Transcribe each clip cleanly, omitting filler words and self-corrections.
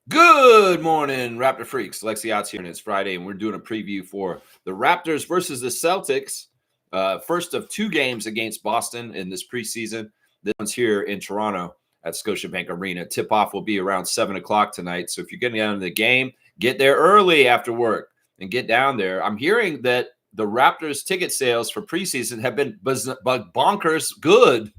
Good morning, Raptor Freaks. Lexi Out's here, and it's Friday, and we're doing a preview for the Raptors versus the Celtics. First of two games against Boston in this preseason. This one's here in Toronto at Scotiabank Arena. Tip-off will be around 7 o'clock tonight. So if you're getting down to the game, get there early after work and get down there. I'm hearing that the Raptors ticket sales for preseason have been bonkers good.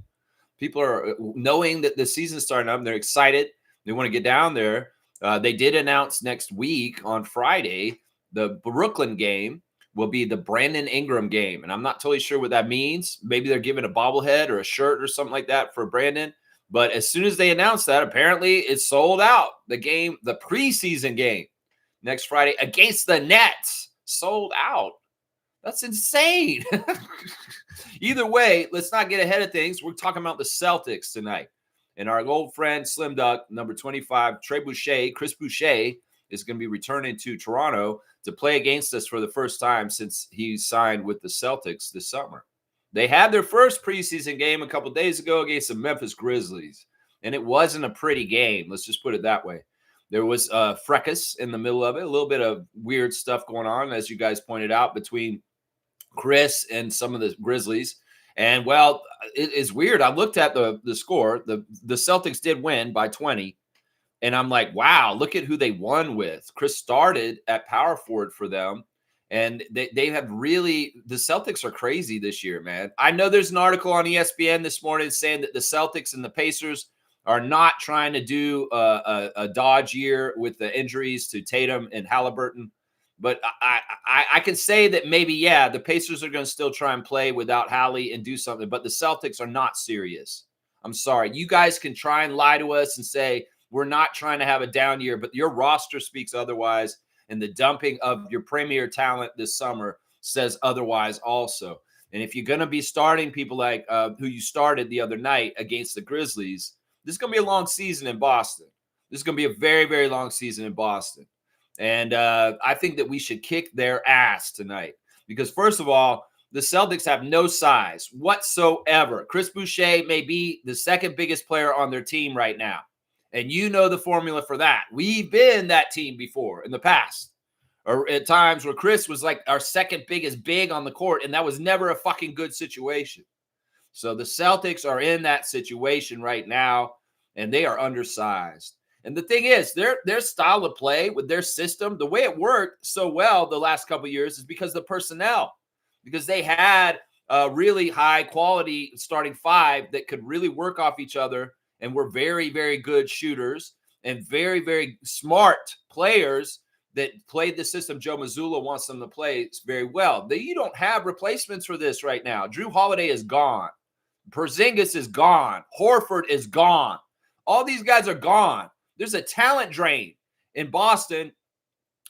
People are knowing that the season's starting up. They're excited. They want to get down there. They did announce next week on Friday, the Brooklyn game will be the Brandon Ingram game. And I'm not totally sure what that means. Maybe they're giving a bobblehead or a shirt or something like that for Brandon. But as soon as they announced that, apparently it's sold out. The game, the preseason game next Friday against the Nets, sold out. That's insane. Either way, let's not get ahead of things. We're talking about the Celtics tonight. And our old friend, Slim Duck, number 25, Chris Boucher, is going to be returning to Toronto to play against us for the first time since he signed with the Celtics this summer. They had their first preseason game a couple days ago against the Memphis Grizzlies, and it wasn't a pretty game. Let's just put it that way. There was a fracas in the middle of it, a little bit of weird stuff going on, as you guys pointed out, between Chris and some of the Grizzlies. And, well, it is weird. I looked at the score. The Celtics did win by 20. And I'm like, wow, look at who they won with. Chris started at power forward for them. And they have really – the Celtics are crazy this year, man. I know there's an article on ESPN this morning saying that the Celtics and the Pacers are not trying to do a dodge year with the injuries to Tatum and Halliburton. But I can say that maybe, yeah, the Pacers are going to still try and play without Hallie and do something. But the Celtics are not serious. I'm sorry. You guys can try and lie to us and say we're not trying to have a down year, but your roster speaks otherwise. And the dumping of your premier talent this summer says otherwise also. And if you're going to be starting people like who you started the other night against the Grizzlies, this is going to be a long season in Boston. This is going to be a very, very long season in Boston. And I think that we should kick their ass tonight because, first of all, the Celtics have no size whatsoever. Chris Boucher may be the second biggest player on their team right now. And you know the formula for that. We've been that team before in the past, or at times where Chris was like our second biggest big on the court, and that was never a fucking good situation. So the Celtics are in that situation right now, and they are undersized. And the thing is, their style of play with their system, the way it worked so well the last couple of years is because of the personnel, because they had a really high quality starting five that could really work off each other and were very, very good shooters and very, very smart players that played the system Joe Mazzulla wants them to play very well. You don't have replacements for this right now. Drew Holiday is gone. Porzingis is gone. Horford is gone. All these guys are gone. There's a talent drain in Boston.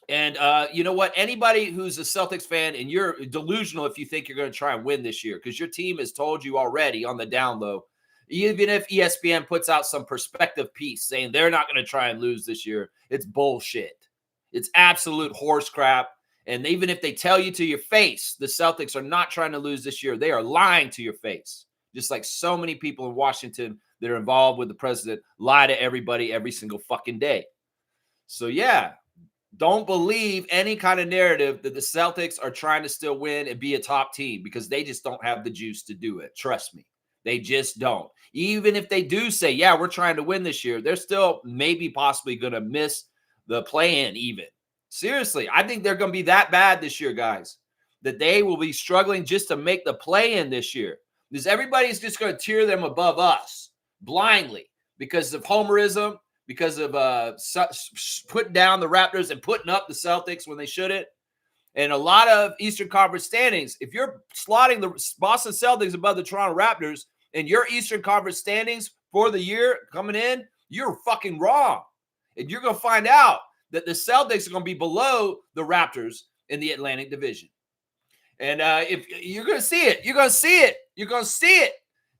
And you know what? Anybody who's a Celtics fan, and you're delusional if you think you're going to try and win this year, because your team has told you already on the down low, even if ESPN puts out some perspective piece saying they're not going to try and lose this year, it's bullshit. It's absolute horse crap. And even if they tell you to your face, the Celtics are not trying to lose this year, they are lying to your face. Just like so many people in Washington that are involved with the president lie to everybody every single fucking day. So, yeah, don't believe any kind of narrative that the Celtics are trying to still win and be a top team, because they just don't have the juice to do it. Trust me. They just don't. Even if they do say, yeah, we're trying to win this year, they're still maybe possibly going to miss the play-in even. Seriously, I think they're going to be that bad this year, guys, that they will be struggling just to make the play-in this year. Because everybody's just going to tear them above us blindly because of homerism, because of putting down the Raptors and putting up the Celtics when they shouldn't. And a lot of Eastern Conference standings, if you're slotting the Boston Celtics above the Toronto Raptors and your Eastern Conference standings for the year coming in, you're fucking wrong. And you're going to find out that the Celtics are going to be below the Raptors in the Atlantic Division. And if you're going to see it, you're going to see it. You're going to see it.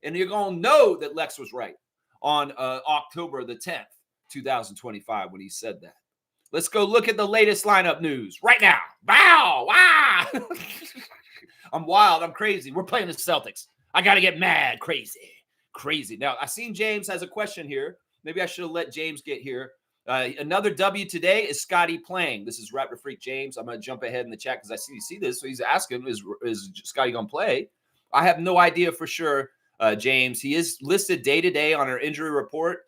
And you're going to know that Lex was right on October the 10th, 2025, when he said that. Let's go look at the latest lineup news right now. Wow. Wow. I'm wild. I'm crazy. We're playing the Celtics. I got to get mad. Crazy. Now, I seen James has a question here. Maybe I should have let James get here. Another W today is Scotty playing. This is Raptor Freak James. I'm going to jump ahead in the chat because I see this. So he's asking, is Scotty going to play? I have no idea for sure, James. He is listed day-to-day on our injury report.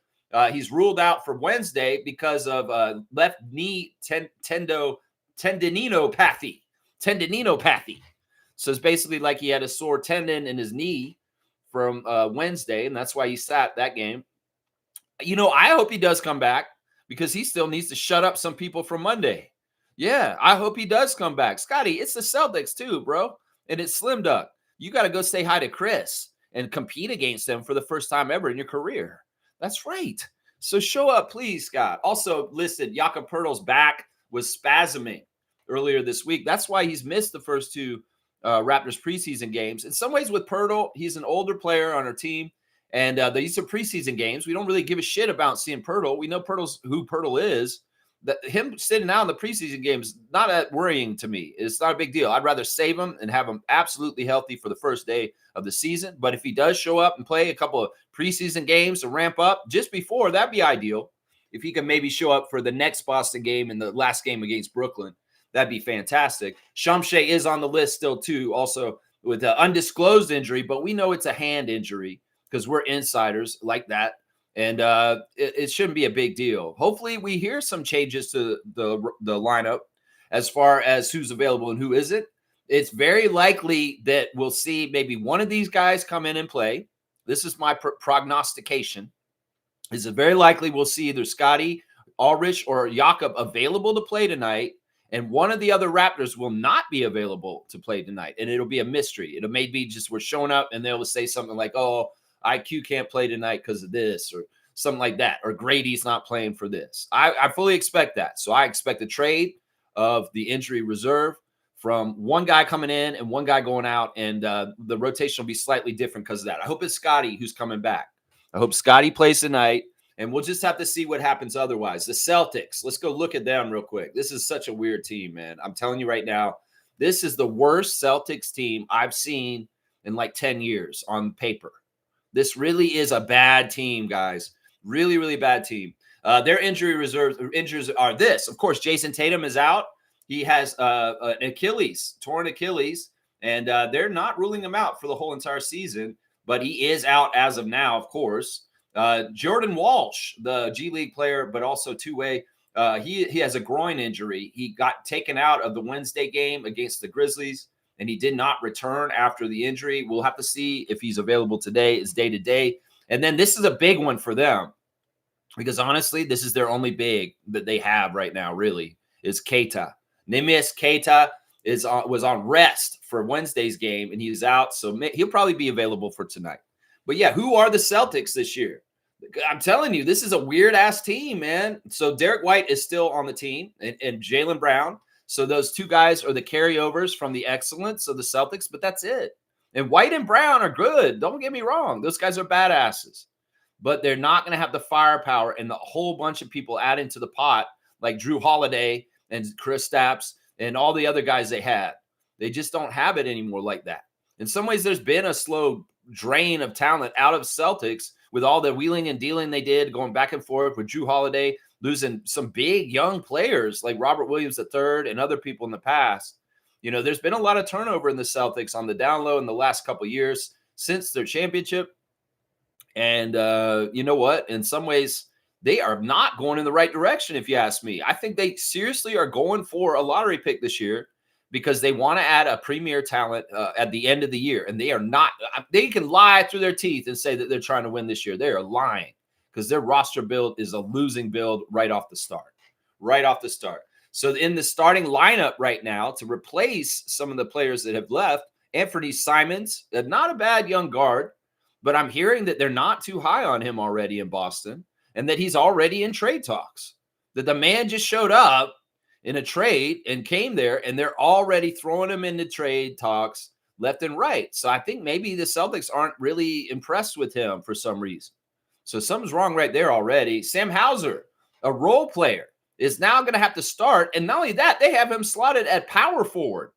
He's ruled out for Wednesday because of left knee tendinopathy. So it's basically like he had a sore tendon in his knee from Wednesday, and that's why he sat that game. I hope he does come back because he still needs to shut up some people from Monday. Yeah, I hope he does come back. Scotty, it's the Celtics too, bro. And it's Slim Duck. You got to go say hi to Chris and compete against them for the first time ever in your career. That's right. So show up, please, Scott. Also listed, Jakob Poeltl's back was spasming earlier this week. That's why he's missed the first two Raptors preseason games. In some ways with Poeltl, he's an older player on our team. And these are preseason games. We don't really give a shit about seeing Poeltl. We know who Poeltl is. Him sitting out in the preseason games, not that worrying to me. It's not a big deal. I'd rather save him and have him absolutely healthy for the first day of the season. But if he does show up and play a couple of preseason games to ramp up just before, that'd be ideal. If he can maybe show up for the next Boston game and the last game against Brooklyn, that'd be fantastic. Shamshe is on the list still too, also with an undisclosed injury, but we know it's a hand injury because we're insiders like that. And it shouldn't be a big deal. Hopefully we hear some changes to the lineup as far as who's available and who isn't. It's very likely that we'll see maybe one of these guys come in and play. This is my prognostication. Is it very likely we'll see either Scotty, Ulrich, or Jakob available to play tonight, and one of the other Raptors will not be available to play tonight, and it'll be a mystery. It'll maybe just we're showing up, and they'll say something like, oh, IQ can't play tonight because of this or something like that, or Grady's not playing for this. I fully expect that. So I expect a trade of the injury reserve from one guy coming in and one guy going out, and the rotation will be slightly different because of that. I hope it's Scotty who's coming back. I hope Scotty plays tonight, and we'll just have to see what happens otherwise. The Celtics, let's go look at them real quick. This is such a weird team, man. I'm telling you right now, this is the worst Celtics team I've seen in like 10 years on paper. This really is a bad team, guys. Really, really bad team. Their injuries are this. Of course, Jason Tatum is out. He has an Achilles, torn Achilles, and they're not ruling him out for the whole entire season, but he is out as of now, of course. Jordan Walsh, the G League player, but also two-way, he has a groin injury. He got taken out of the Wednesday game against the Grizzlies, and he did not return after the injury. We'll have to see if he's available today. It's day-to-day. And then this is a big one for them because, honestly, this is their only big that they have right now, really, is Keita. Neemias Keita was on rest for Wednesday's game, and he's out, so he'll probably be available for tonight. But, yeah, who are the Celtics this year? I'm telling you, this is a weird-ass team, man. So Derek White is still on the team, and Jaylen Brown. So those two guys are the carryovers from the excellence of the Celtics, but that's it. And White and Brown are good. Don't get me wrong. Those guys are badasses. But they're not going to have the firepower and the whole bunch of people add into the pot like Drew Holiday and Kristaps and all the other guys they had. They just don't have it anymore like that. In some ways, there's been a slow drain of talent out of Celtics with all the wheeling and dealing they did, going back and forth with Drew Holiday, losing some big young players like Robert Williams III and other people in the past. There's been a lot of turnover in the Celtics on the down low in the last couple of years since their championship. And you know what? In some ways, they are not going in the right direction, if you ask me. I think they seriously are going for a lottery pick this year because they want to add a premier talent at the end of the year. And they are not. They can lie through their teeth and say that they're trying to win this year. They are lying because their roster build is a losing build right off the start. So in the starting lineup right now to replace some of the players that have left, Anthony Simons, not a bad young guard, but I'm hearing that they're not too high on him already in Boston and that he's already in trade talks, that the man just showed up in a trade and came there and they're already throwing him into trade talks left and right. So I think maybe the Celtics aren't really impressed with him for some reason. So something's wrong right there already. Sam Hauser, a role player, is now going to have to start. And not only that, they have him slotted at power forward.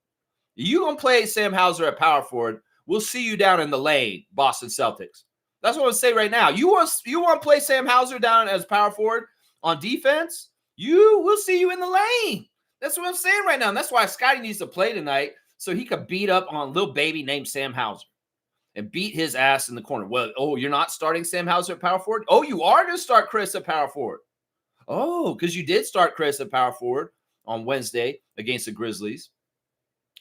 You going to play Sam Hauser at power forward, we'll see you down in the lane, Boston Celtics. That's what I'm going to say right now. You want to play Sam Hauser down as power forward? on defense, you will see you in the lane. That's what I'm saying right now. And that's why Scotty needs to play tonight so he could beat up on a little baby named Sam Hauser and beat his ass in the corner. Well, oh, you're not starting Sam Hauser at power forward? Oh, you are going to start Chris at power forward. Oh, because you did start Chris at power forward on Wednesday against the Grizzlies.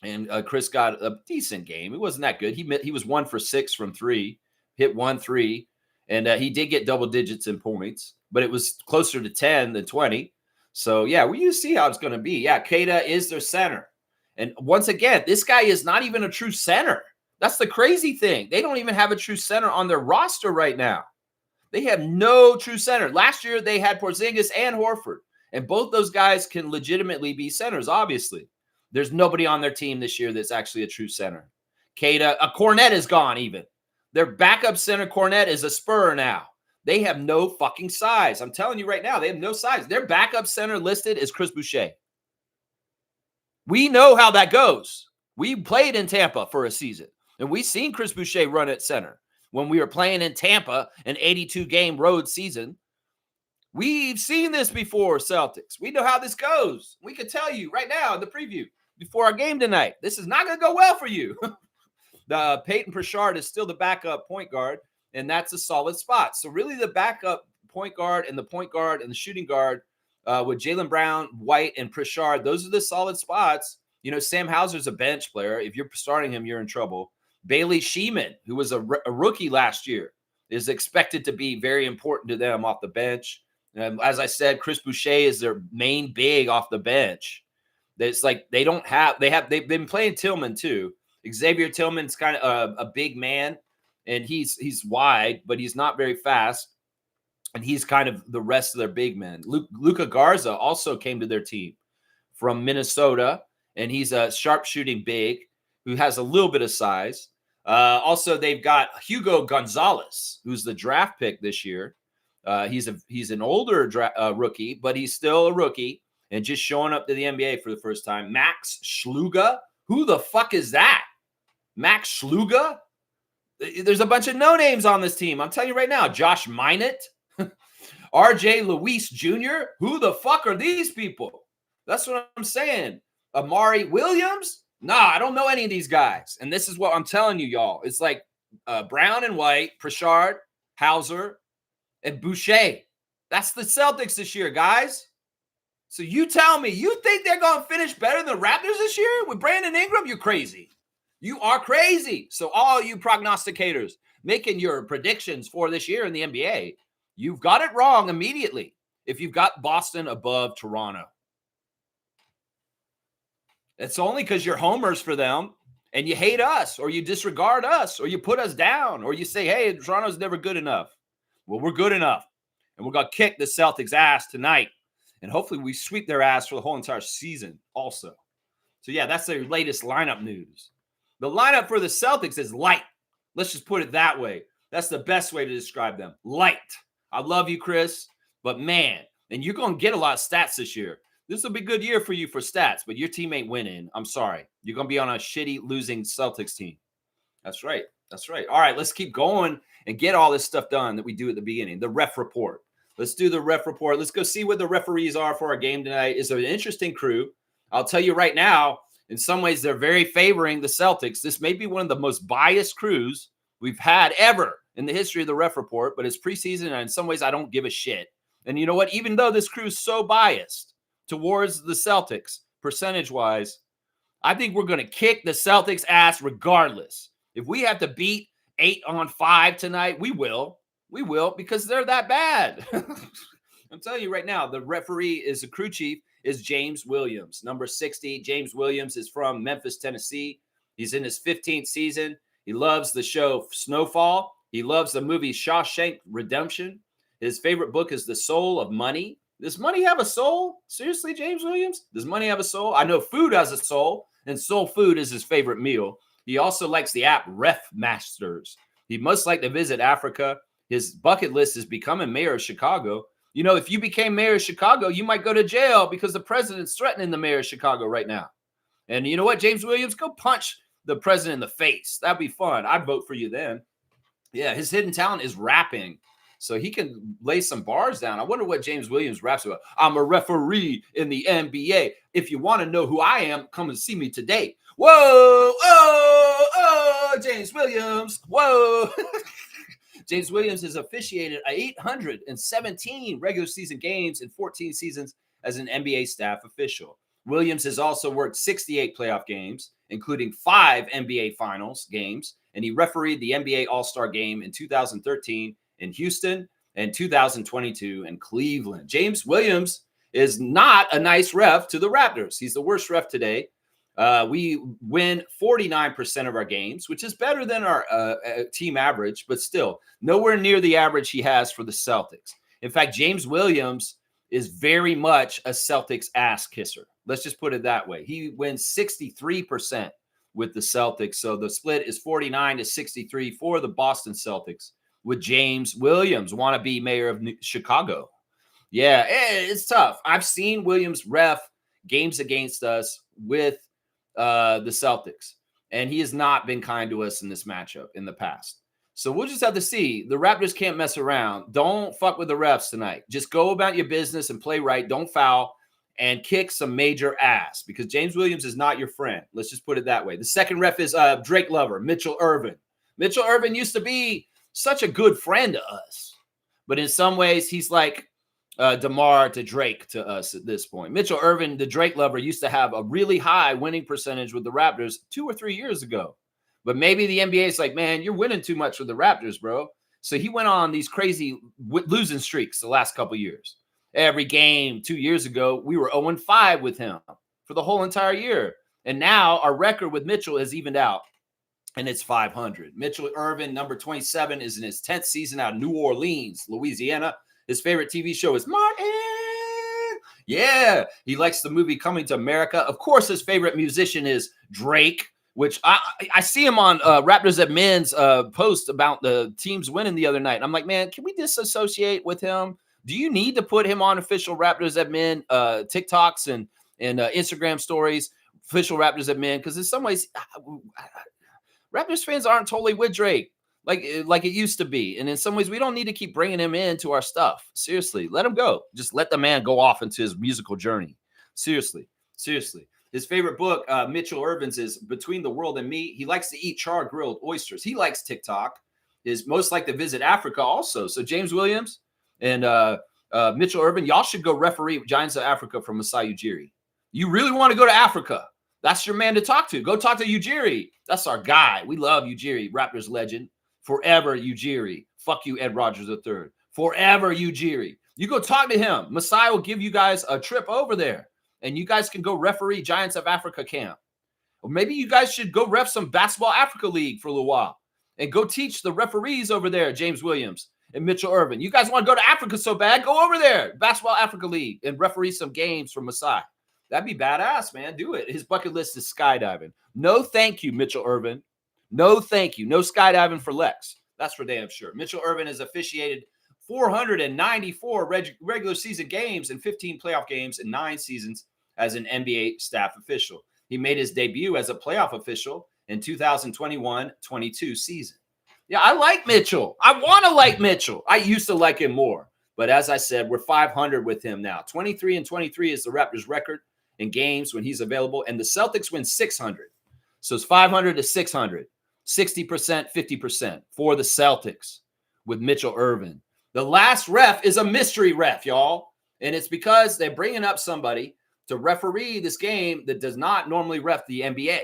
And Chris got a decent game. It wasn't that good. He was 1 for 6 from 3, hit 1 3, and he did get double digits in points, but it was closer to 10 than 20. So, yeah, we see how it's going to be. Yeah, Keita is their center. And once again, this guy is not even a true center. That's the crazy thing. They don't even have a true center on their roster right now. They have no true center. Last year, they had Porzingis and Horford, and both those guys can legitimately be centers, obviously. There's nobody on their team this year that's actually a true center. Keita, Cornette is gone even. Their backup center, Cornette, is a Spur now. They have no fucking size. I'm telling you right now, they have no size. Their backup center listed is Chris Boucher. We know how that goes. We played in Tampa for a season, and we seen Chris Boucher run at center. When we were playing in Tampa, an 82-game road season, we've seen this before, Celtics. We know how this goes. We can tell you right now in the preview before our game tonight, this is not going to go well for you. Peyton Pritchard is still the backup point guard, and that's a solid spot. So really the backup point guard and the shooting guard with Jaylen Brown, White, and Pritchard, those are the solid spots. You know, Sam Hauser's a bench player. If you're starting him, you're in trouble. Bailey Sheeman, who was a rookie last year, is expected to be very important to them off the bench. As I said, Chris Boucher is their main big off the bench. It's like they've been playing Tillman too. Xavier Tillman's kind of a big man, and he's wide, but he's not very fast. And he's kind of the rest of their big men. Luka Garza also came to their team from Minnesota, and he's a sharpshooting big who has a little bit of size. Also, they've got Hugo Gonzalez, who's the draft pick this year. He's an older rookie, but he's still a rookie and just showing up to the NBA for the first time. Max Schluga. Who the fuck is that? Max Schluga? There's a bunch of no names on this team. I'm telling you right now. Josh Minott. RJ Luis Jr. Who the fuck are these people? That's what I'm saying. Amari Williams? Nah, I don't know any of these guys. And this is what I'm telling you, y'all. It's like Brown and White, Pritchard, Hauser, and Boucher. That's the Celtics this year, guys. So you tell me, you think they're going to finish better than the Raptors this year with Brandon Ingram? You're crazy. You are crazy. So all you prognosticators making your predictions for this year in the NBA, you've got it wrong immediately if you've got Boston above Toronto. It's only because you're homers for them and you hate us or you disregard us or you put us down or you say, hey, Toronto's never good enough. Well, we're good enough, and we're going to kick the Celtics' ass tonight, and hopefully we sweep their ass for the whole entire season also. So, yeah, that's their latest lineup news. The lineup for the Celtics is light. Let's just put it that way. That's the best way to describe them. Light. I love you, Chris, but man, and you're going to get a lot of stats this year. This will be a good year for you for stats, but your team ain't winning. I'm sorry. You're going to be on a shitty losing Celtics team. That's right. That's right. All right, let's keep going and get all this stuff done that we do at the beginning. The ref report. Let's do the ref report. Let's go see what the referees are for our game tonight. It's an interesting crew. I'll tell you right now, in some ways, they're very favoring the Celtics. This may be one of the most biased crews we've had ever in the history of the ref report, but it's preseason, and in some ways, I don't give a shit. And you know what? Even though this crew is so biased towards the Celtics, percentage-wise, I think we're going to kick the Celtics' ass regardless. If we have to beat 8-on-5 tonight, we will. We will, because they're that bad. I'm telling you right now, the referee is the crew chief is James Williams, number 60. James Williams is from Memphis, Tennessee. He's in his 15th season. He loves the show Snowfall. He loves the movie Shawshank Redemption. His favorite book is The Soul of Money. Does money have a soul? Seriously, James Williams? Does money have a soul? I know food has a soul, and soul food is his favorite meal. He also likes the app Ref Masters. He must like to visit Africa. His bucket list is becoming mayor of Chicago. You know, if you became mayor of Chicago, you might go to jail because the president's threatening the mayor of Chicago right now. And you know what, James Williams? Go punch the president in the face. That'd be fun. I'd vote for you then. Yeah, his hidden talent is rapping. So he can lay some bars down. I wonder what James Williams raps about. I'm a referee in the NBA. If you want to know who I am, come and see me today. Whoa, oh, James Williams. Whoa. James Williams has officiated 817 regular season games in 14 seasons as an NBA staff official. Williams has also worked 68 playoff games, including 5 NBA Finals games, and he refereed the NBA All-Star Game in 2013 in Houston and 2022 in Cleveland. James Williams is not a nice ref to the Raptors. He's the worst ref today. We win 49% of our games, which is better than our team average, but still nowhere near the average he has for the Celtics. In fact, James Williams is very much a Celtics ass kisser. Let's just put it that way. He wins 63% with the Celtics. So the split is 49-63 for the Boston Celtics with James Williams, wannabe mayor of Chicago. Yeah, it's tough. I've seen Williams ref games against us with the Celtics, and he has not been kind to us in this matchup in the past. So we'll just have to see. The Raptors can't mess around. Don't fuck with the refs tonight. Just go about your business and play right. Don't foul and kick some major ass because James Williams is not your friend. Let's just put it that way. The second ref is Drake lover, Mitchell Irvin. Mitchell Irvin used to be such a good friend to us, but in some ways he's like DeMar to Drake to us at this point. Mitchell Irvin, the Drake lover, used to have a really high winning percentage with the Raptors 2 or 3 years ago. But maybe the NBA is like, man, you're winning too much with the Raptors, bro. So he went on these crazy losing streaks the last couple years. Every game 2 years ago, we were 0-5 with him for the whole entire year. And now our record with Mitchell has evened out, and it's 500. Mitchell Irvin, number 27, is in his 10th season out of New Orleans, Louisiana. His favorite TV show is Martin. Yeah, he likes the movie Coming to America. Of course, his favorite musician is Drake, which I see him on Raptors at Men's post about the teams winning the other night. And I'm like, man, can we disassociate with him? Do you need to put him on official Raptors at Men TikToks and Instagram stories, official Raptors at Men? Because in some ways, Raptors fans aren't totally with Drake like it used to be. And in some ways, we don't need to keep bringing him into our stuff. Seriously, let him go. Just let the man go off into his musical journey. Seriously. His favorite book, Mitchell Irvin's, is Between the World and Me. He likes to eat char grilled oysters. He likes TikTok. Is most like to visit Africa also. So James Williams and Mitchell Irvin, y'all should go referee Giants of Africa from Masai Ujiri. You really want to go to Africa? That's your man to talk to. Go talk to Ujiri. That's our guy. We love Ujiri, Raptors legend. Forever Ujiri. Fuck you, Ed Rogers III. Forever Ujiri. You go talk to him. Masai will give you guys a trip over there, and you guys can go referee Giants of Africa camp. Or maybe you guys should go ref some Basketball Africa League for a little while and go teach the referees over there, James Williams and Mitchell Irvin. You guys want to go to Africa so bad, go over there, Basketball Africa League, and referee some games for Masai. That'd be badass, man. Do it. His bucket list is skydiving. No thank you, Mitchell Irvin. No thank you. No skydiving for Lex. That's for damn sure. Mitchell Irvin has officiated 494 regular season games and 15 playoff games in 9 seasons as an NBA staff official. He made his debut as a playoff official in 2021-22 season. Yeah, I like Mitchell. I want to like Mitchell. I used to like him more. But as I said, we're 500 with him now. 23-23 is the Raptors record in games when he's available. And the Celtics win 600. So it's 500 to 600. 60%, 50% for the Celtics with Mitchell Irvin. The last ref is a mystery ref, y'all. And it's because they're bringing up somebody to referee this game that does not normally ref the NBA.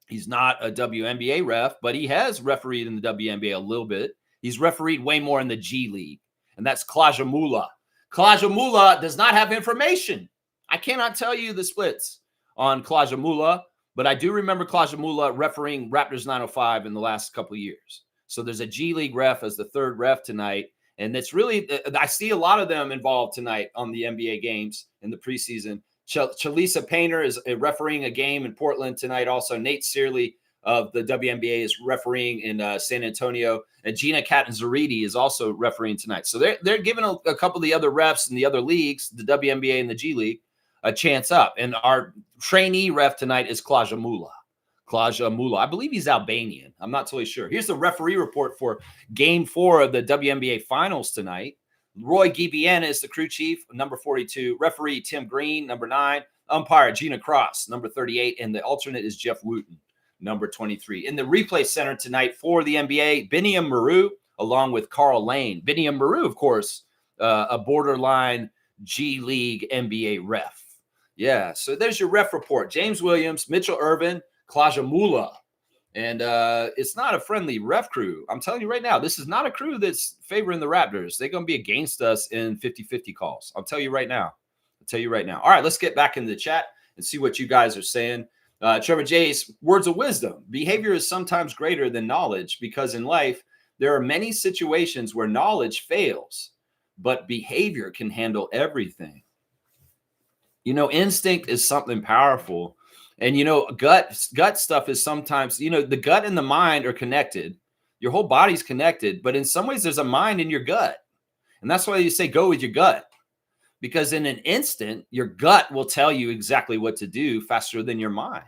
He's not a WNBA ref, but he has refereed in the WNBA a little bit. He's refereed way more in the G League, and that's Klajamula. Klajamula does not have information. I cannot tell you the splits on Klajamula, but I do remember Klajamula refereeing Raptors 905 in the last couple of years. So there's a G League ref as the third ref tonight, and it's really, I see a lot of them involved tonight on the NBA games in the preseason. Chalisa Painter is refereeing a game in Portland tonight. Also, Nate Searley of the WNBA is refereeing in San Antonio, and Gina Catanzariti is also refereeing tonight. So they're giving a couple of the other refs in the other leagues, the WNBA and the G League, a chance up. And our trainee ref tonight is Klajamula. Klaja Mula. I believe he's Albanian. I'm not totally sure. Here's the referee report for Game 4 of the WNBA Finals tonight. Roy Gibiana is the crew chief, number 42. Referee Tim Green, number 9. Umpire Gina Cross, number 38. And the alternate is Jeff Wooten, number 23. In the replay center tonight for the NBA, Biniam Maru, along with Carl Lane. Biniam Maru, of course, a borderline G League NBA ref. Yeah, so there's your ref report. James Williams, Mitchell Irvin, Klaja Mula. And it's not a friendly ref crew. I'm telling you right now, this is not a crew that's favoring the Raptors. They're going to be against us in 50-50 calls. I'll tell you right now. All right, let's get back into the chat and see what you guys are saying. Trevor J's words of wisdom. Behavior is sometimes greater than knowledge because in life, there are many situations where knowledge fails, but behavior can handle everything. Instinct is something powerful. And, gut stuff is sometimes, the gut and the mind are connected. Your whole body's connected. But in some ways, there's a mind in your gut. And that's why you say go with your gut. Because in an instant, your gut will tell you exactly what to do faster than your mind.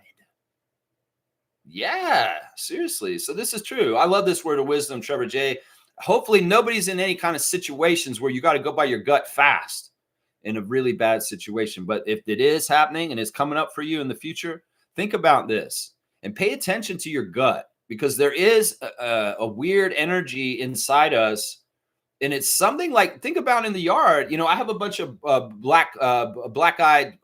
Yeah, seriously. So this is true. I love this word of wisdom, Trevor J. Hopefully nobody's in any kind of situations where you got to go by your gut fast in a really bad situation. But if it is happening and it's coming up for you in the future, think about this and pay attention to your gut, because there is a weird energy inside us. And it's something like, think about in the yard, I have a bunch of black-eyed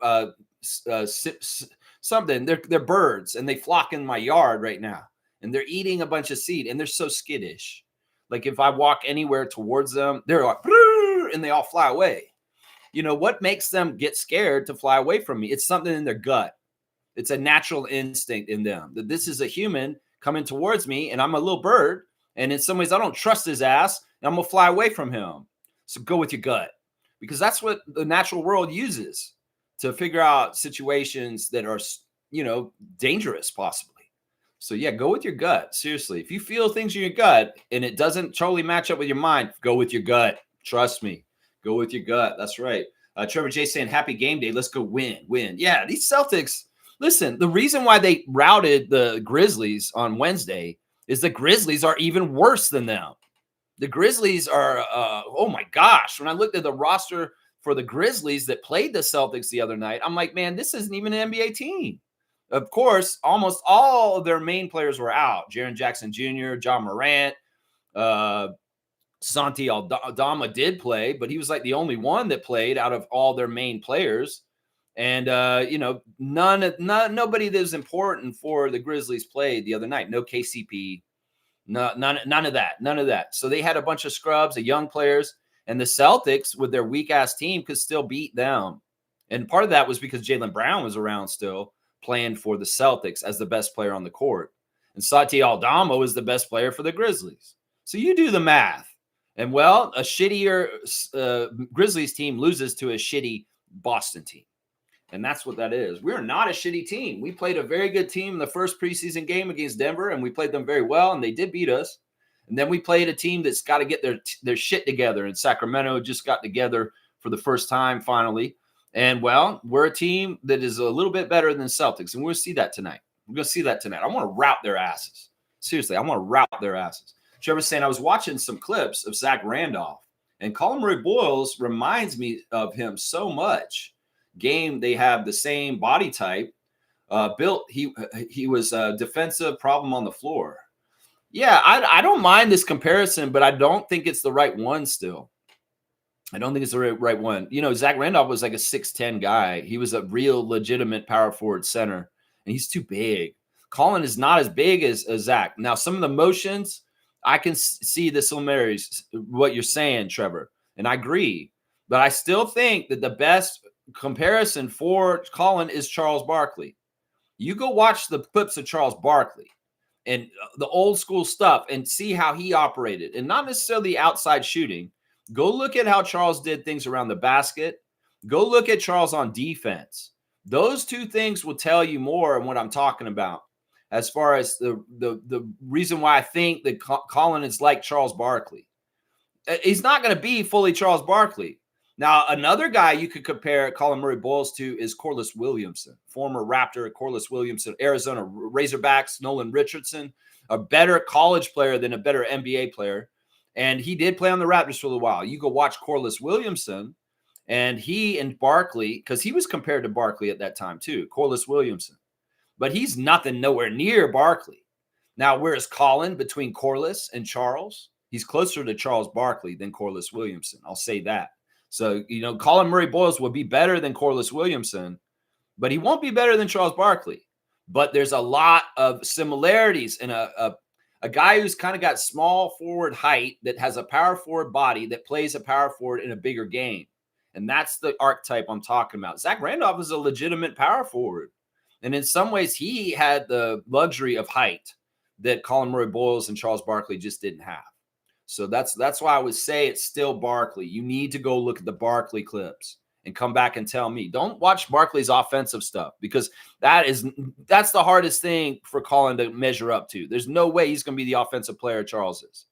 something. They're birds and they flock in my yard right now. And they're eating a bunch of seed and they're so skittish. Like if I walk anywhere towards them, they're like, and they all fly away. What makes them get scared to fly away from me? It's something in their gut. It's a natural instinct in them that this is a human coming towards me and I'm a little bird. And in some ways, I don't trust his ass and I'm going to fly away from him. So go with your gut, because that's what the natural world uses to figure out situations that are, dangerous possibly. So yeah, go with your gut. Seriously, if you feel things in your gut and it doesn't totally match up with your mind, go with your gut. Trust me. Go with your gut. That's right. Trevor J saying, happy game day. Let's go win. Yeah, these Celtics, listen, the reason why they routed the Grizzlies on Wednesday is the Grizzlies are even worse than them. The Grizzlies are, oh my gosh. When I looked at the roster for the Grizzlies that played the Celtics the other night, I'm like, man, this isn't even an NBA team. Of course, almost all of their main players were out. Jaren Jackson Jr., John Morant, Santi Aldama did play, but he was like the only one that played out of all their main players. And, nobody that was important for the Grizzlies played the other night. No KCP, none of that. So they had a bunch of scrubs, of young players, and the Celtics with their weak ass team could still beat them. And part of that was because Jaylen Brown was around still playing for the Celtics as the best player on the court. And Santi Aldama was the best player for the Grizzlies. So you do the math. And, well, a shittier Grizzlies team loses to a shitty Boston team. And that's what that is. We're not a shitty team. We played a very good team in the first preseason game against Denver, and we played them very well, and they did beat us. And then we played a team that's got to get their shit together. And Sacramento just got together for the first time finally. And, well, we're a team that is a little bit better than Celtics, and we'll see that tonight. We're going to see that tonight. I want to rout their asses. Seriously, I want to rout their asses. Trevor's saying, I was watching some clips of Zach Randolph, and Colin Murray Boyles reminds me of him so much. They have the same body type. He was a defensive problem on the floor. Yeah, I don't mind this comparison, but I don't think it's the right one still. I don't think it's the right one. Zach Randolph was like a 6'10 guy. He was a real legitimate power forward center, and he's too big. Colin is not as big as Zach. Now, some of the motions, I can see the similarities, what you're saying, Trevor, and I agree. But I still think that the best comparison for Colin is Charles Barkley. You go watch the clips of Charles Barkley and the old school stuff and see how he operated, and not necessarily outside shooting. Go look at how Charles did things around the basket. Go look at Charles on defense. Those two things will tell you more of what I'm talking about as far as the reason why I think that Colin is like Charles Barkley. He's not going to be fully Charles Barkley, Now, another guy you could compare Colin Murray-Boyles to is Corliss Williamson, former Raptor Corliss Williamson, Arizona Razorbacks, Nolan Richardson, a better college player than a better NBA player. And he did play on the Raptors for a little while. You go watch Corliss Williamson, and he and Barkley, because he was compared to Barkley at that time too, Corliss Williamson. But he's nothing nowhere near Barkley. Now, where's Colin between Corliss and Charles? He's closer to Charles Barkley than Corliss Williamson. I'll say that. So, Colin Murray-Boyles will be better than Corliss Williamson, but he won't be better than Charles Barkley. But there's a lot of similarities in a guy who's kind of got small forward height that has a power forward body that plays a power forward in a bigger game. And that's the archetype I'm talking about. Zach Randolph is a legitimate power forward. And in some ways, he had the luxury of height that Colin Murray-Boyles and Charles Barkley just didn't have. So that's why I would say it's still Barkley. You need to go look at the Barkley clips and come back and tell me. Don't watch Barkley's offensive stuff, because that's the hardest thing for Colin to measure up to. There's no way he's going to be the offensive player Charles is.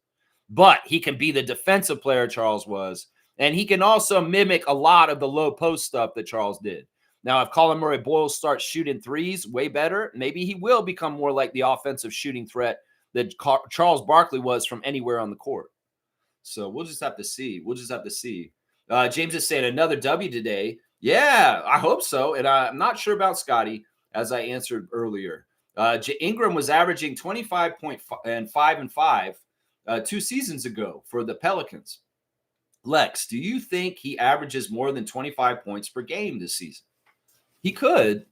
But he can be the defensive player Charles was, and he can also mimic a lot of the low post stuff that Charles did. Now, if Colin Murray-Boyles starts shooting threes way better, maybe he will become more like the offensive shooting threat that Charles Barkley was from anywhere on the court. So we'll just have to see. James is saying another W today. Yeah, I hope so. And I'm not sure about Scotty, as I answered earlier. Ingram was averaging 25.5 and 5 2 seasons ago for the Pelicans. Lex, do you think he averages more than 25 points per game this season? He could.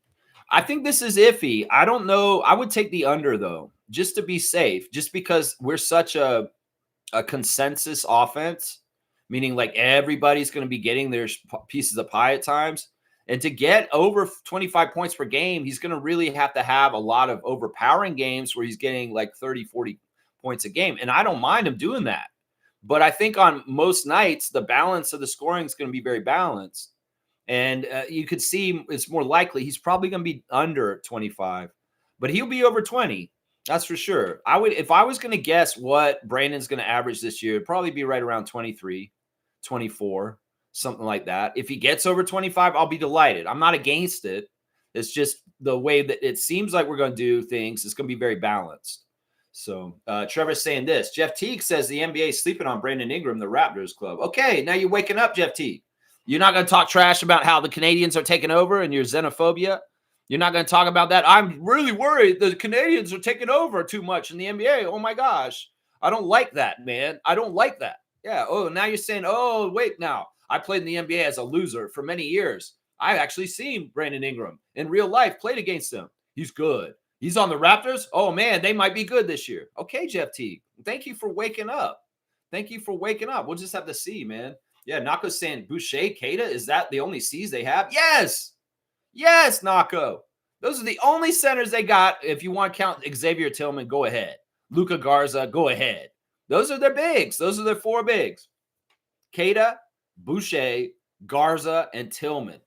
I think this is iffy. I don't know. I would take the under, though, just to be safe, just because we're such a consensus offense, meaning like everybody's going to be getting their pieces of pie at times. And to get over 25 points per game, he's going to really have to have a lot of overpowering games where he's getting like 30, 40 points a game. And I don't mind him doing that. But I think on most nights, the balance of the scoring is going to be very balanced. And you could see it's more likely he's probably going to be under 25, but he'll be over 20. That's for sure. If I was going to guess what Brandon's going to average this year, it'd probably be right around 23, 24, something like that. If he gets over 25, I'll be delighted. I'm not against it. It's just the way that it seems like we're going to do things. It's going to be very balanced. So Trevor's saying this. Jeff Teague says the NBA is sleeping on Brandon Ingram, the Raptors club. Okay, now you're waking up, Jeff Teague. You're not going to talk trash about how the Canadians are taking over and your xenophobia. You're not going to talk about that. I'm really worried the Canadians are taking over too much in the NBA. Oh, my gosh. I don't like that, man. I don't like that. Yeah. Oh, now you're saying, oh, wait, now. I played in the NBA as a loser for many years. I've actually seen Brandon Ingram in real life, played against him. He's good. He's on the Raptors. Oh, man, they might be good this year. Okay, Jeff Teague. Thank you for waking up. We'll just have to see, man. Yeah, Nako's saying Boucher, Keita, is that the only C's they have? Yes, Nako. Those are the only centers they got. If you want to count Xavier Tillman, go ahead. Luka Garza, go ahead. Those are their bigs. Those are their four bigs. Keita, Boucher, Garza, and Tillman.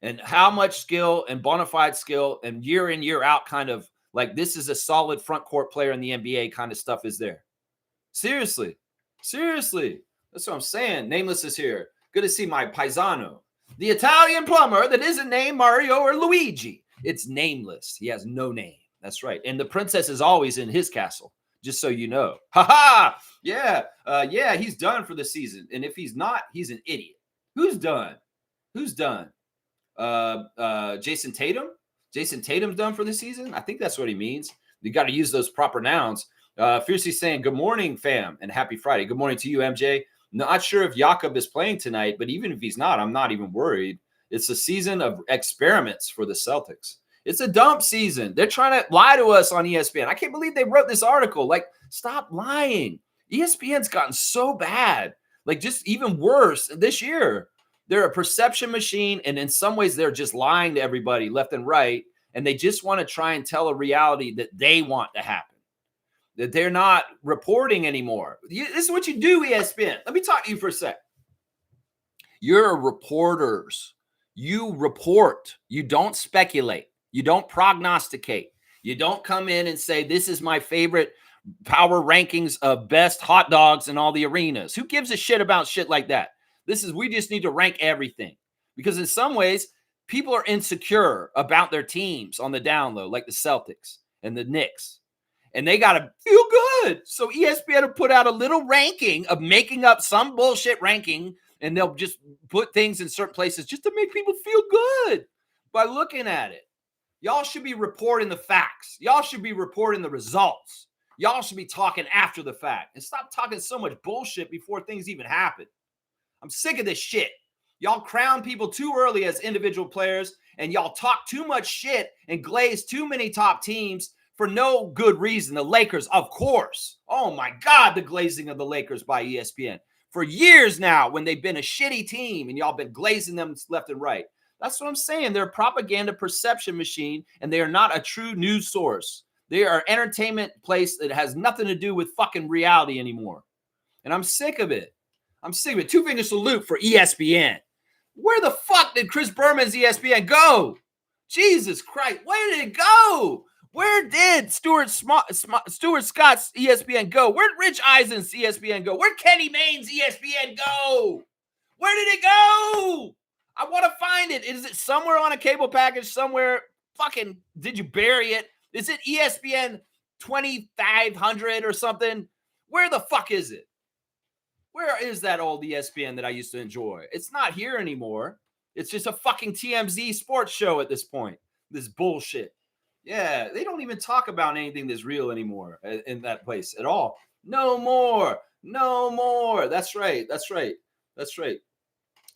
And how much skill and bona fide skill and year in, year out kind of like this is a solid front court player in the NBA kind of stuff is there. Seriously. That's what I'm saying. Nameless is here. Good to see my paisano. The Italian plumber that isn't named Mario or Luigi. It's nameless. He has no name. That's right. And the princess is always in his castle, just so you know. Ha-ha! Yeah. He's done for the season. And if he's not, he's an idiot. Who's done? Jason Tatum? Jason Tatum's done for the season? I think that's what he means. You got to use those proper nouns. Fiercely saying, good morning, fam, and happy Friday. Good morning to you, MJ. Not sure if Jakob is playing tonight, but even if he's not, I'm not even worried. It's a season of experiments for the Celtics. It's a dump season. They're trying to lie to us on ESPN. I can't believe they wrote this article. Like, stop lying. ESPN's gotten so bad. Like, just even worse this year. They're a perception machine, and in some ways, they're just lying to everybody left and right, and they just want to try and tell a reality that they want to happen. That they're not reporting anymore. This is what you do, ESPN. Let me talk to you for a sec. You're reporters. You report. You don't speculate. You don't prognosticate. You don't come in and say, this is my favorite power rankings of best hot dogs in all the arenas. Who gives a shit about shit like that? We just need to rank everything. Because in some ways, people are insecure about their teams on the down low, like the Celtics and the Knicks. And they got to feel good. So ESPN will put out a little ranking of making up some bullshit ranking, and they'll just put things in certain places just to make people feel good by looking at it. Y'all should be reporting the facts. Y'all should be reporting the results. Y'all should be talking after the fact and stop talking so much bullshit before things even happen. I'm sick of this shit. Y'all crown people too early as individual players, and y'all talk too much shit and glaze too many top teams for no good reason. The Lakers, of course. Oh my God, the glazing of the Lakers by ESPN. For years now, when they've been a shitty team and y'all been glazing them left and right. That's what I'm saying. They're a propaganda perception machine, and they are not a true news source. They are an entertainment place that has nothing to do with fucking reality anymore. And I'm sick of it. I'm sick of it. Two finger salute for ESPN. Where the fuck did Chris Berman's ESPN go? Jesus Christ. Where did it go? Where did Stuart Scott's ESPN go? Where did Rich Eisen's ESPN go? Where did Kenny Mayne's ESPN go? Where did it go? I want to find it. Is it somewhere on a cable package somewhere? Fucking, did you bury it? Is it ESPN 2500 or something? Where the fuck is it? Where is that old ESPN that I used to enjoy? It's not here anymore. It's just a fucking TMZ sports show at this point. This bullshit. Yeah, they don't even talk about anything that's real anymore in that place at all. No more. No more. That's right. That's right. That's right.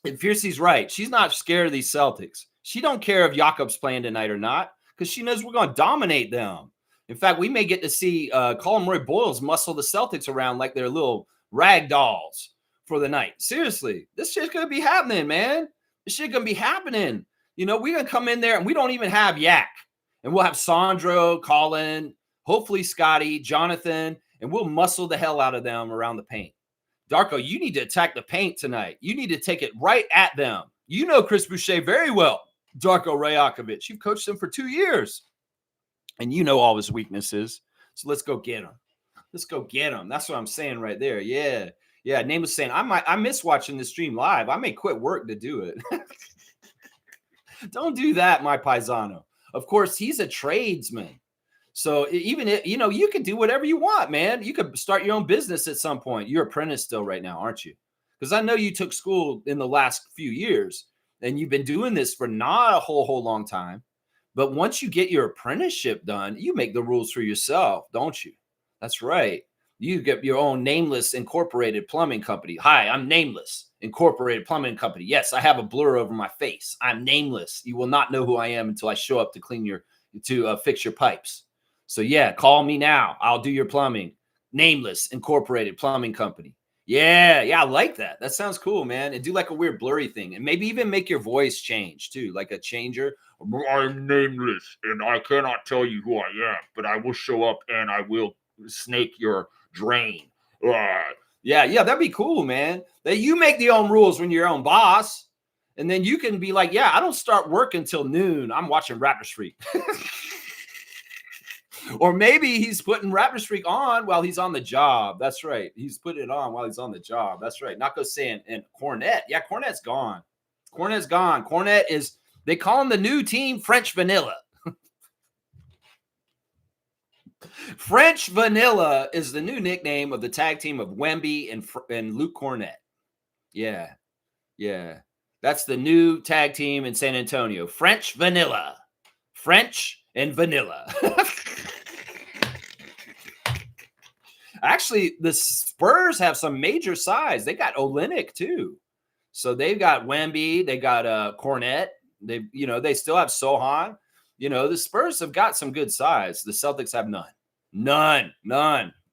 And Fiercey's right. She's not scared of these Celtics. She don't care if Jakob's playing tonight or not because she knows we're going to dominate them. In fact, we may get to see Colin Roy Boyles muscle the Celtics around like they're little rag dolls for the night. Seriously, this shit's going to be happening, man. This shit going to be happening. You know, we're going to come in there and we don't even have Yak. And we'll have Sandro, Colin, hopefully Scotty, Jonathan, and we'll muscle the hell out of them around the paint. Darko, you need to attack the paint tonight. You need to take it right at them. You know Chris Boucher very well, Darko Rajakovic. You've coached him for 2 years. And you know all his weaknesses. So let's go get him. Let's go get him. That's what I'm saying right there. Yeah. Yeah. Name was saying, I miss watching the stream live. I may quit work to do it. Don't do that, my paisano. Of course, he's a tradesman. So even if, you know, you can do whatever you want, man. You could start your own business at some point. You're apprentice still right now, aren't you? Because I know you took school in the last few years and you've been doing this for not a whole long time. But once you get your apprenticeship done, you make the rules for yourself, don't you? That's right. You get your own Nameless Incorporated plumbing company. Hi, I'm Nameless Incorporated Plumbing Company. Yes, I have a blur over my face. I'm nameless. You will not know who I am until I show up to fix your pipes. So yeah, call me now. I'll do your plumbing. Nameless Incorporated Plumbing Company. Yeah, I like that. That sounds cool, man. And do like a weird blurry thing. And maybe even make your voice change too, like a changer. I'm nameless and I cannot tell you who I am, but I will show up and I will snake your drain. Yeah, that'd be cool, man. That you make the own rules when you're your own boss. And then you can be like, yeah, I don't start work until noon. I'm watching Raptors Freak. Or maybe he's putting Raptors Freak on while he's on the job. That's right. He's putting it on while he's on the job. That's right. Nako saying, and Cornette. Yeah, Cornette's gone. Cornette's gone. Cornette is, they call him the new team French Vanilla. French Vanilla is the new nickname of the tag team of Wemby and Luke Cornette. Yeah. That's the new tag team in San Antonio. French Vanilla. French and Vanilla. Actually, the Spurs have some major size. They got Olynyk too. So they've got Wemby. They got Cornette. They still have Sohan. The Spurs have got some good size. The Celtics have none.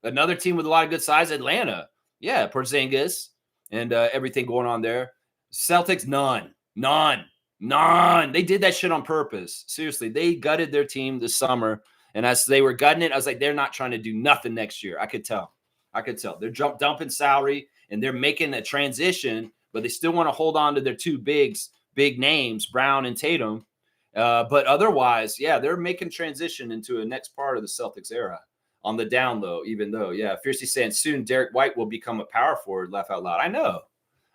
Another team with a lot of good size, Atlanta. Yeah, Porzingis and everything going on there. Celtics, none. They did that shit on purpose. Seriously, they gutted their team this summer. And as they were gutting it, I was like, they're not trying to do nothing next year. I could tell. They're dumping salary and they're making a transition, but they still want to hold on to their two big names, Brown and Tatum. But otherwise, yeah, they're making transition into a next part of the Celtics era on the down low, even though, yeah, Fiercely saying soon Derek White will become a power forward, laugh out loud. I know.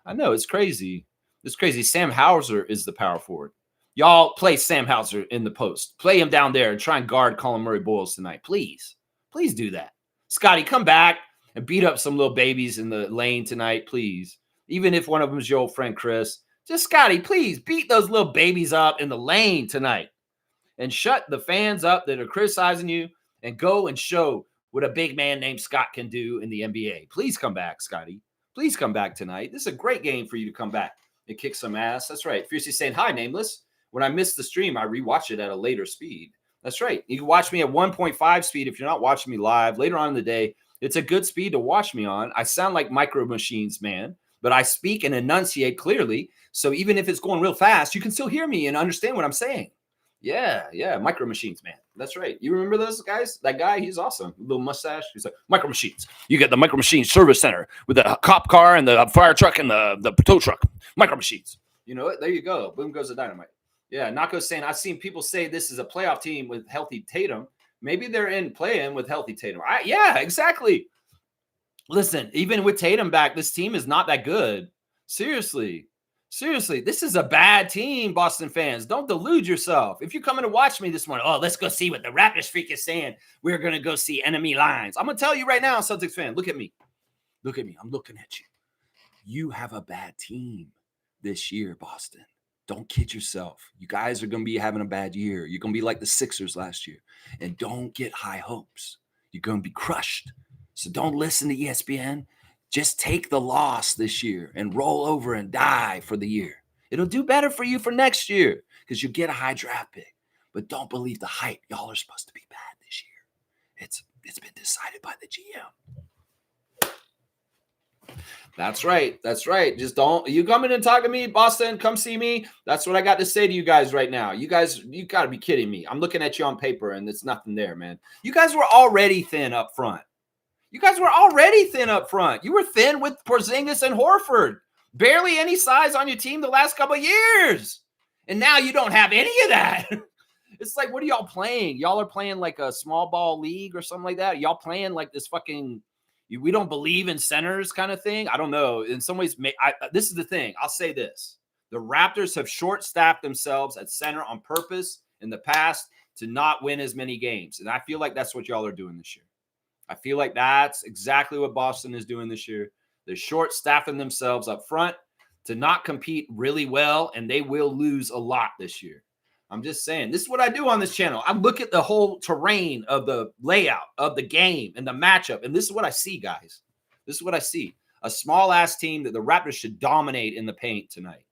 I know it's crazy. It's crazy. Sam Hauser is the power forward. Y'all play Sam Hauser in the post. Play him down there and try and guard Colin Murray-Boyles tonight. Please. Please do that. Scotty, come back and beat up some little babies in the lane tonight, please. Even if one of them is your old friend Chris. Just, Scotty, please beat those little babies up in the lane tonight. And shut the fans up that are criticizing you and go and show what a big man named Scott can do in the NBA. Please come back, Scotty. Please come back tonight. This is a great game for you to come back and kick some ass. That's right. Fiercely saying, hi, Nameless. When I miss the stream, I rewatch it at a later speed. That's right. You can watch me at 1.5 speed if you're not watching me live later on in the day. It's a good speed to watch me on. I sound like Micro Machines, man, but I speak and enunciate clearly. So even if it's going real fast, you can still hear me and understand what I'm saying. Yeah. Micro Machines, man. That's right. You remember those guys? That guy, he's awesome. Little mustache. He's like, Micro Machines. You get the Micro Machines service center with the cop car and the fire truck and the tow truck. Micro Machines. You know what? There you go. Boom goes the dynamite. Yeah, Nako's saying, I've seen people say this is a playoff team with healthy Tatum. Maybe they're in play-in with healthy Tatum. Yeah, exactly. Listen, even with Tatum back, this team is not that good. Seriously, this is a bad team, Boston fans. Don't delude yourself. If you're coming to watch me this morning, let's go see what the Raptors freak is saying. We're going to go see enemy lines. I'm going to tell you right now, Celtics fan, look at me. Look at me. I'm looking at you. You have a bad team this year, Boston. Don't kid yourself. You guys are going to be having a bad year. You're going to be like the Sixers last year. And don't get high hopes. You're going to be crushed. So don't listen to ESPN. Just take the loss this year and roll over and die for the year. It'll do better for you for next year because you get a high draft pick. But don't believe the hype. Y'all are supposed to be bad this year. It's been decided by the GM. That's right. Just don't. You come in and talk to me, Boston. Come see me. That's what I got to say to you guys right now. You guys, you got to be kidding me. I'm looking at you on paper, and it's nothing there, man. You guys were already thin up front. You were thin with Porzingis and Horford. Barely any size on your team the last couple of years. And now you don't have any of that. It's like, what are y'all playing? Y'all are playing like a small ball league or something like that. Y'all playing like this fucking... we don't believe in centers kind of thing. I don't know. In some ways, this is the thing. I'll say this. The Raptors have short-staffed themselves at center on purpose in the past to not win as many games. And I feel like that's what y'all are doing this year. I feel like that's exactly what Boston is doing this year. They're short-staffing themselves up front to not compete really well, and they will lose a lot this year. I'm just saying, this is what I do on this channel. I look at the whole terrain of the layout of the game and the matchup, and this is what I see, guys. This is what I see. A small-ass team that the Raptors should dominate in the paint tonight.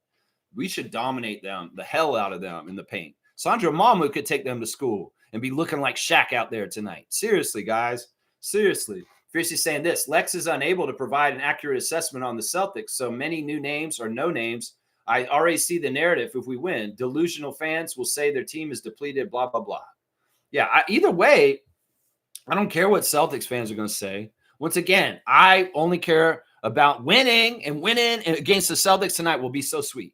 We should dominate them, the hell out of them in the paint. Sandra Mamu could take them to school and be looking like Shaq out there tonight. Seriously, guys. Seriously. Fiercely saying this. Lex is unable to provide an accurate assessment on the Celtics, so many new names or no names. I already see the narrative. If we win, delusional fans will say their team is depleted, blah, blah, blah. Yeah, either way, I don't care what Celtics fans are going to say. Once again, I only care about winning, and winning against the Celtics tonight will be so sweet.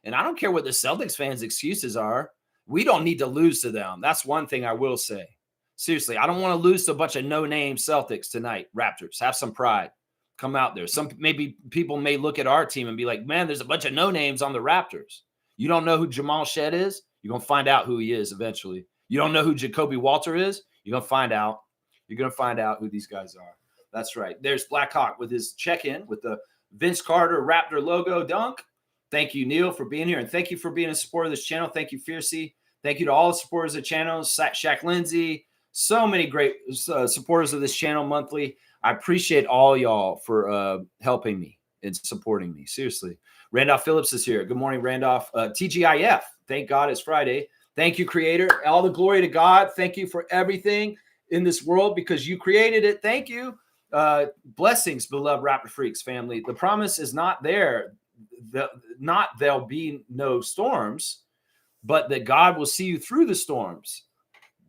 And I don't care what the Celtics fans' excuses are. We don't need to lose to them. That's one thing I will say. Seriously, I don't want to lose to a bunch of no-name Celtics tonight. Raptors, have some pride. Come out there. Maybe people may look at our team and be like, man, there's a bunch of no-names on the Raptors. You don't know who Jamal Shed is? You're going to find out who he is eventually. You don't know who Jacoby Walter is? You're going to find out. You're going to find out who these guys are. That's right. There's Black Hawk with his check-in with the Vince Carter Raptor logo dunk. Thank you, Neil, for being here. And thank you for being a supporter of this channel. Thank you, Fiercey. Thank you to all the supporters of the channel. Shaq Lindsay. So many great supporters of this channel monthly. I appreciate all y'all for helping me and supporting me. Seriously. Randolph Phillips is here. Good morning, Randolph. TGIF. Thank God it's Friday. Thank you, Creator. All the glory to God. Thank you for everything in this world because you created it. Thank you. Blessings, beloved Raptor Freaks family. The promise is not there. There'll be no storms, but that God will see you through the storms.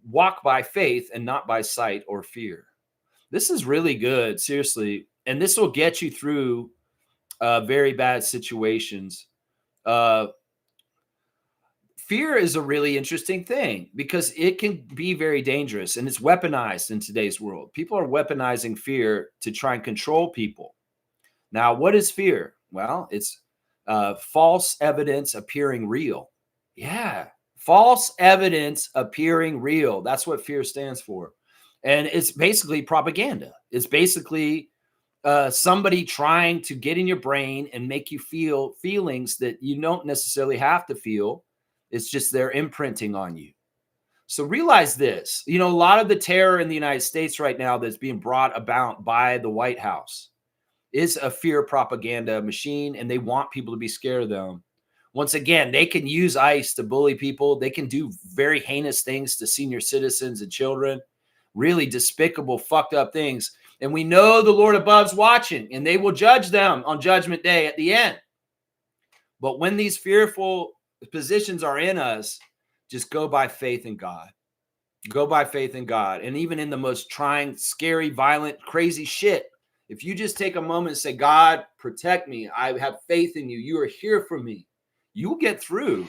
Walk by faith and not by sight or fear. This is really good, seriously. And this will get you through very bad situations. Fear is a really interesting thing because it can be very dangerous and it's weaponized in today's world. People are weaponizing fear to try and control people. Now, what is fear? Well, it's false evidence appearing real. Yeah. False evidence appearing real. That's what fear stands for. And it's basically propaganda. It's basically somebody trying to get in your brain and make you feel feelings that you don't necessarily have to feel. It's just they're imprinting on you. So realize this, a lot of the terror in the United States right now that's being brought about by the White House is a fear propaganda machine, and they want people to be scared of them. Once again, they can use ICE to bully people. They can do very heinous things to senior citizens and children, really despicable, fucked up things. And we know the Lord above's watching, and they will judge them on Judgment Day at the end. But when these fearful positions are in us, just go by faith in God. Go by faith in God. And even in the most trying, scary, violent, crazy shit, if you just take a moment and say, God, protect me. I have faith in you. You are here for me. You'll get through.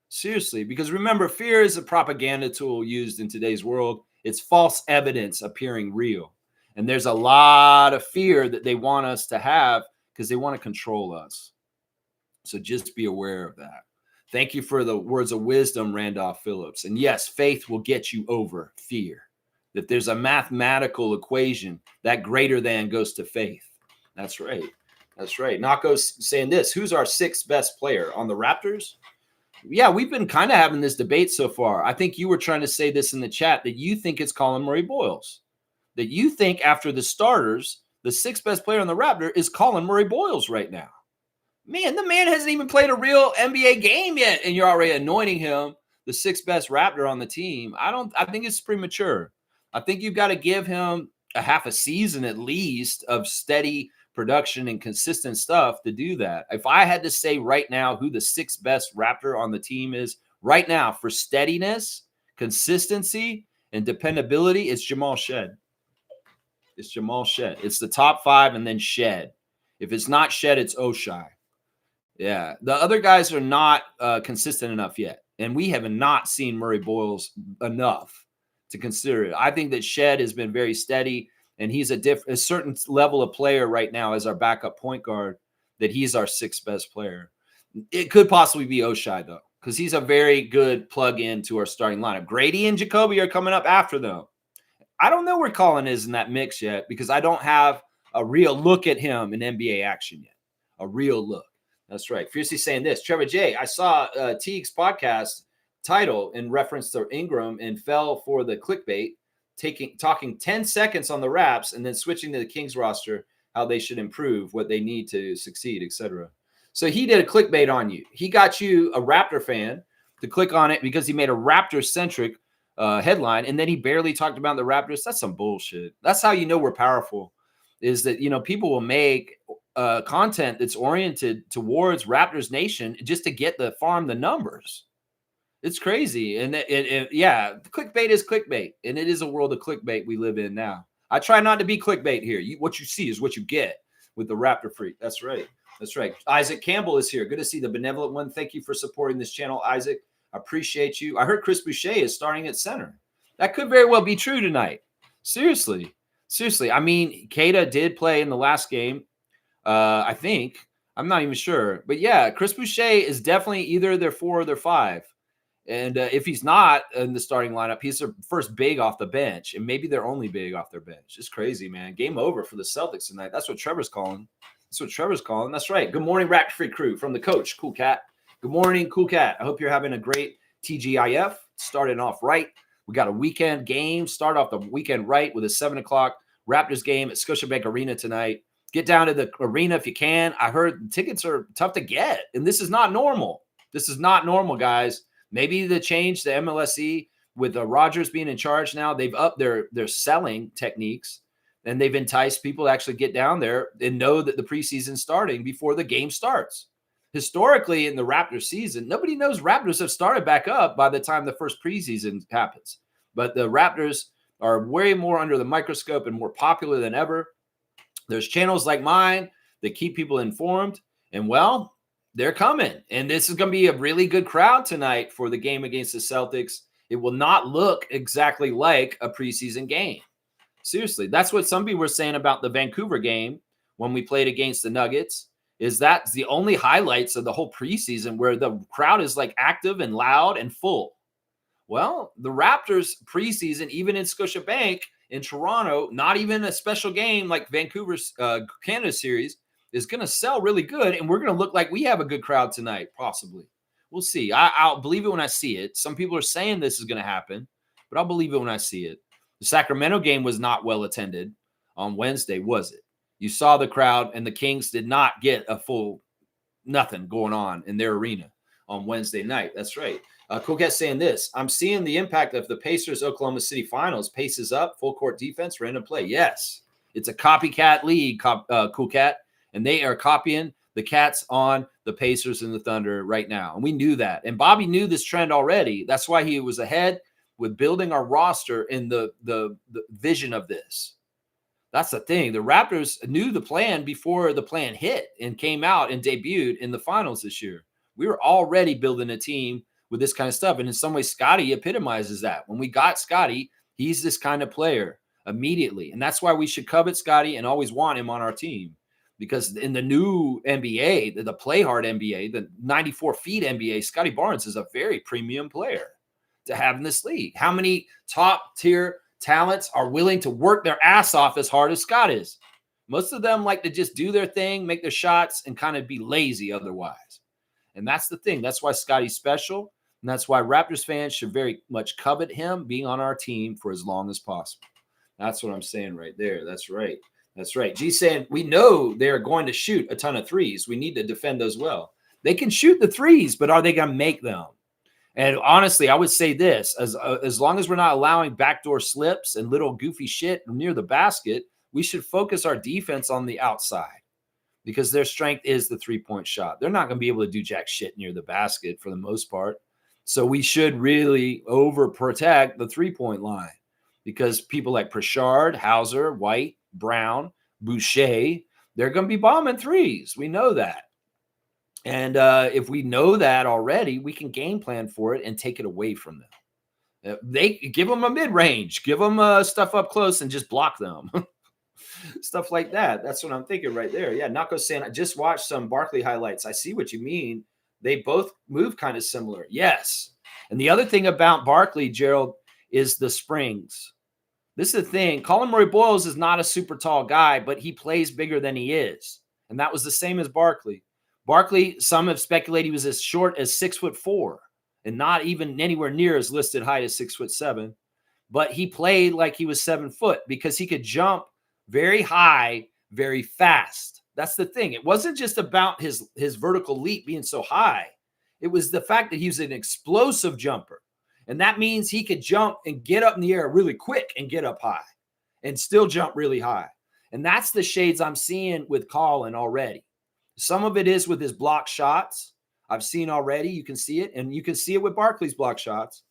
Seriously. Because remember, fear is a propaganda tool used in today's world. It's false evidence appearing real. And there's a lot of fear that they want us to have because they want to control us. So just be aware of that. Thank you for the words of wisdom, Randolph Phillips. And yes, faith will get you over fear. That there's a mathematical equation that greater than goes to faith. That's right. That's right. Nako's saying this. Who's our sixth best player on the Raptors? Yeah, we've been kind of having this debate so far. I think you were trying to say this in the chat that you think it's Colin Murray-Boyles. That you think after the starters, the sixth best player on the Raptor is Colin Murray-Boyles right now. Man, the man hasn't even played a real NBA game yet, and you're already anointing him the sixth best Raptor on the team. I think it's premature. I think you've got to give him a half a season at least of steady production and consistent stuff to do that. If I had to say right now who the sixth best Raptor on the team is right now for steadiness, consistency, and dependability, it's Jamal Shed. It's Jamal Shed. It's the top five and then Shed. If it's not Shed, it's Oshai. Yeah, the other guys are not consistent enough yet, and we have not seen Murray-Boyles enough to consider it. I think that Shed has been very steady, and he's a certain level of player right now as our backup point guard that he's our sixth best player. It could possibly be Oshai, though, because he's a very good plug-in to our starting lineup. Grady and Jacoby are coming up after them. I don't know where Colin is in that mix yet because I don't have a real look at him in NBA action yet, a real look. That's right. Fiercely saying this. Trevor J., I saw Teague's podcast title in reference to Ingram and fell for the clickbait, talking 10 seconds on the Raps and then switching to the Kings roster, how they should improve, what they need to succeed, etc. So he did a clickbait on you. He got you, a Raptor fan, to click on it because he made a Raptor-centric headline, and then he barely talked about the Raptors. That's some bullshit. That's how you know we're powerful, is that, people will make content that's oriented towards Raptors Nation just to get the numbers. It's crazy. And yeah, clickbait is clickbait. And it is a world of clickbait we live in now. I try not to be clickbait here. What you see is what you get with the Raptor Freak. That's right. That's right. Isaac Campbell is here. Good to see the benevolent one. Thank you for supporting this channel, Isaac. I appreciate you. I heard Chris Boucher is starting at center. That could very well be true tonight. Seriously. I mean, Keita did play in the last game. I think. I'm not even sure. But yeah, Chris Boucher is definitely either their 4 or their 5. And if he's not in the starting lineup, he's their first big off the bench. And maybe they're only big off their bench. It's crazy, man. Game over for the Celtics tonight. That's what Trevor's calling. That's right. Good morning, Raptor Free crew from the coach, Cool Cat. Good morning, Cool Cat. I hope you're having a great TGIF. Starting off right. We got a weekend game. Start off the weekend right with a 7 o'clock Raptors game at Scotiabank Arena tonight. Get down to the arena if you can. I heard tickets are tough to get, and this is not normal. This is not normal, guys. Maybe the change, the MLSE, with Rodgers being in charge now, they've upped their selling techniques, and they've enticed people to actually get down there and know that the preseason's starting before the game starts. Historically, in the Raptors season, nobody knows Raptors have started back up by the time the first preseason happens. But the Raptors are way more under the microscope and more popular than ever. There's channels like mine that keep people informed, and well, they're coming. And this is going to be a really good crowd tonight for the game against the Celtics. It will not look exactly like a preseason game. Seriously, that's what some people were saying about the Vancouver game when we played against the Nuggets. is that's the only highlights of the whole preseason where the crowd is like active and loud and full. Well, the Raptors preseason, even in Scotiabank in Toronto, not even a special game like Vancouver's Canada series, is going to sell really good. And we're going to look like we have a good crowd tonight, possibly. We'll see. I'll believe it when I see it. Some people are saying this is going to happen, but I'll believe it when I see it. The Sacramento game was not well attended on Wednesday, was it? You saw the crowd, and the Kings did not get a full nothing going on in their arena on Wednesday night. That's right. Cool Cat saying this. I'm seeing the impact of the Pacers-Oklahoma City finals. Paces up, full court defense, random play. Yes, it's a copycat league, Cool Cat, and they are copying the Cats on the Pacers and the Thunder right now. And we knew that. And Bobby knew this trend already. That's why he was ahead with building our roster in the vision of this. That's the thing. The Raptors knew the plan before the plan hit and came out and debuted in the finals this year. We were already building a team with this kind of stuff. And in some ways, Scotty epitomizes that. When we got Scotty, he's this kind of player immediately. And that's why we should covet Scotty and always want him on our team. Because in the new NBA, the play hard NBA, the 94 feet NBA, Scotty Barnes is a very premium player to have in this league. How many top tier talents are willing to work their ass off as hard as Scott is? Most of them like to just do their thing, make their shots, and kind of be lazy otherwise. And that's the thing. That's why Scotty's special. And that's why Raptors fans should very much covet him being on our team for as long as possible. That's what I'm saying right there. That's right. That's right. G's saying, we know they're going to shoot a ton of threes. We need to defend those well. They can shoot the threes, but are they going to make them? And honestly, I would say this, as long as we're not allowing backdoor slips and little goofy shit near the basket, we should focus our defense on the outside because their strength is the three-point shot. They're not going to be able to do jack shit near the basket for the most part. So we should really overprotect the three-point line because people like Pritchard, Hauser, White, Brown, Boucher, they're going to be bombing threes. We know that. And if we know that already, we can game plan for it and take it away from them. They give them a mid-range, give them stuff up close and just block them. Stuff like that. That's what I'm thinking right there. Yeah, Nako's saying, I just watched some Barkley highlights. I see what you mean. They both move kind of similar. Yes. And the other thing about Barkley, Gerald, is the springs. This is the thing. Colin Murray Boyles is not a super tall guy, but he plays bigger than he is. And that was the same as Barkley. Barkley, some have speculated he was as short as 6'4" and not even anywhere near his listed height as 6'7". But he played like he was 7 foot because he could jump very high, very fast. That's the thing. It wasn't just about his vertical leap being so high. It was the fact that he was an explosive jumper. And that means he could jump and get up in the air really quick and get up high and still jump really high. And that's the shades I'm seeing with Colin already. Some of it is with his block shots. I've seen already. You can see it. And you can see it with Barkley's block shots.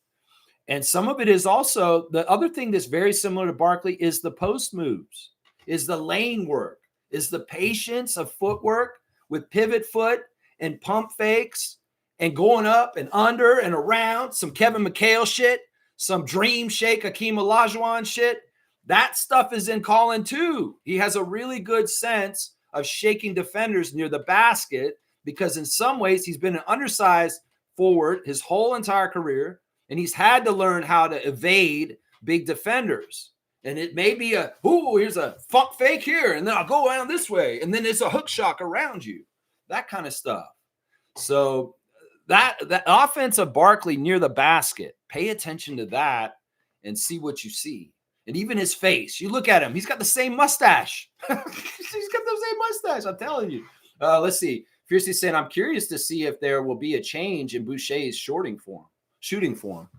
And some of it is also the other thing that's very similar to Barkley is the post moves, is the lane work, is the patience of footwork with pivot foot and pump fakes and going up and under and around, some Kevin McHale shit, some dream shake Hakeem Olajuwon shit. That stuff is in Colin too. He has a really good sense of shaking defenders near the basket because in some ways he's been an undersized forward his whole entire career, and he's had to learn how to evade big defenders. And it may be here's a funk fake here, and then I'll go around this way, and then there's a hook shot around you, that kind of stuff. So that offense of Barkley near the basket, pay attention to that and see what you see. And even his face, you look at him, he's got the same mustache. He's got the same mustache, I'm telling you. Let's see. Fiercely saying, I'm curious to see if there will be a change in Boucher's shooting form.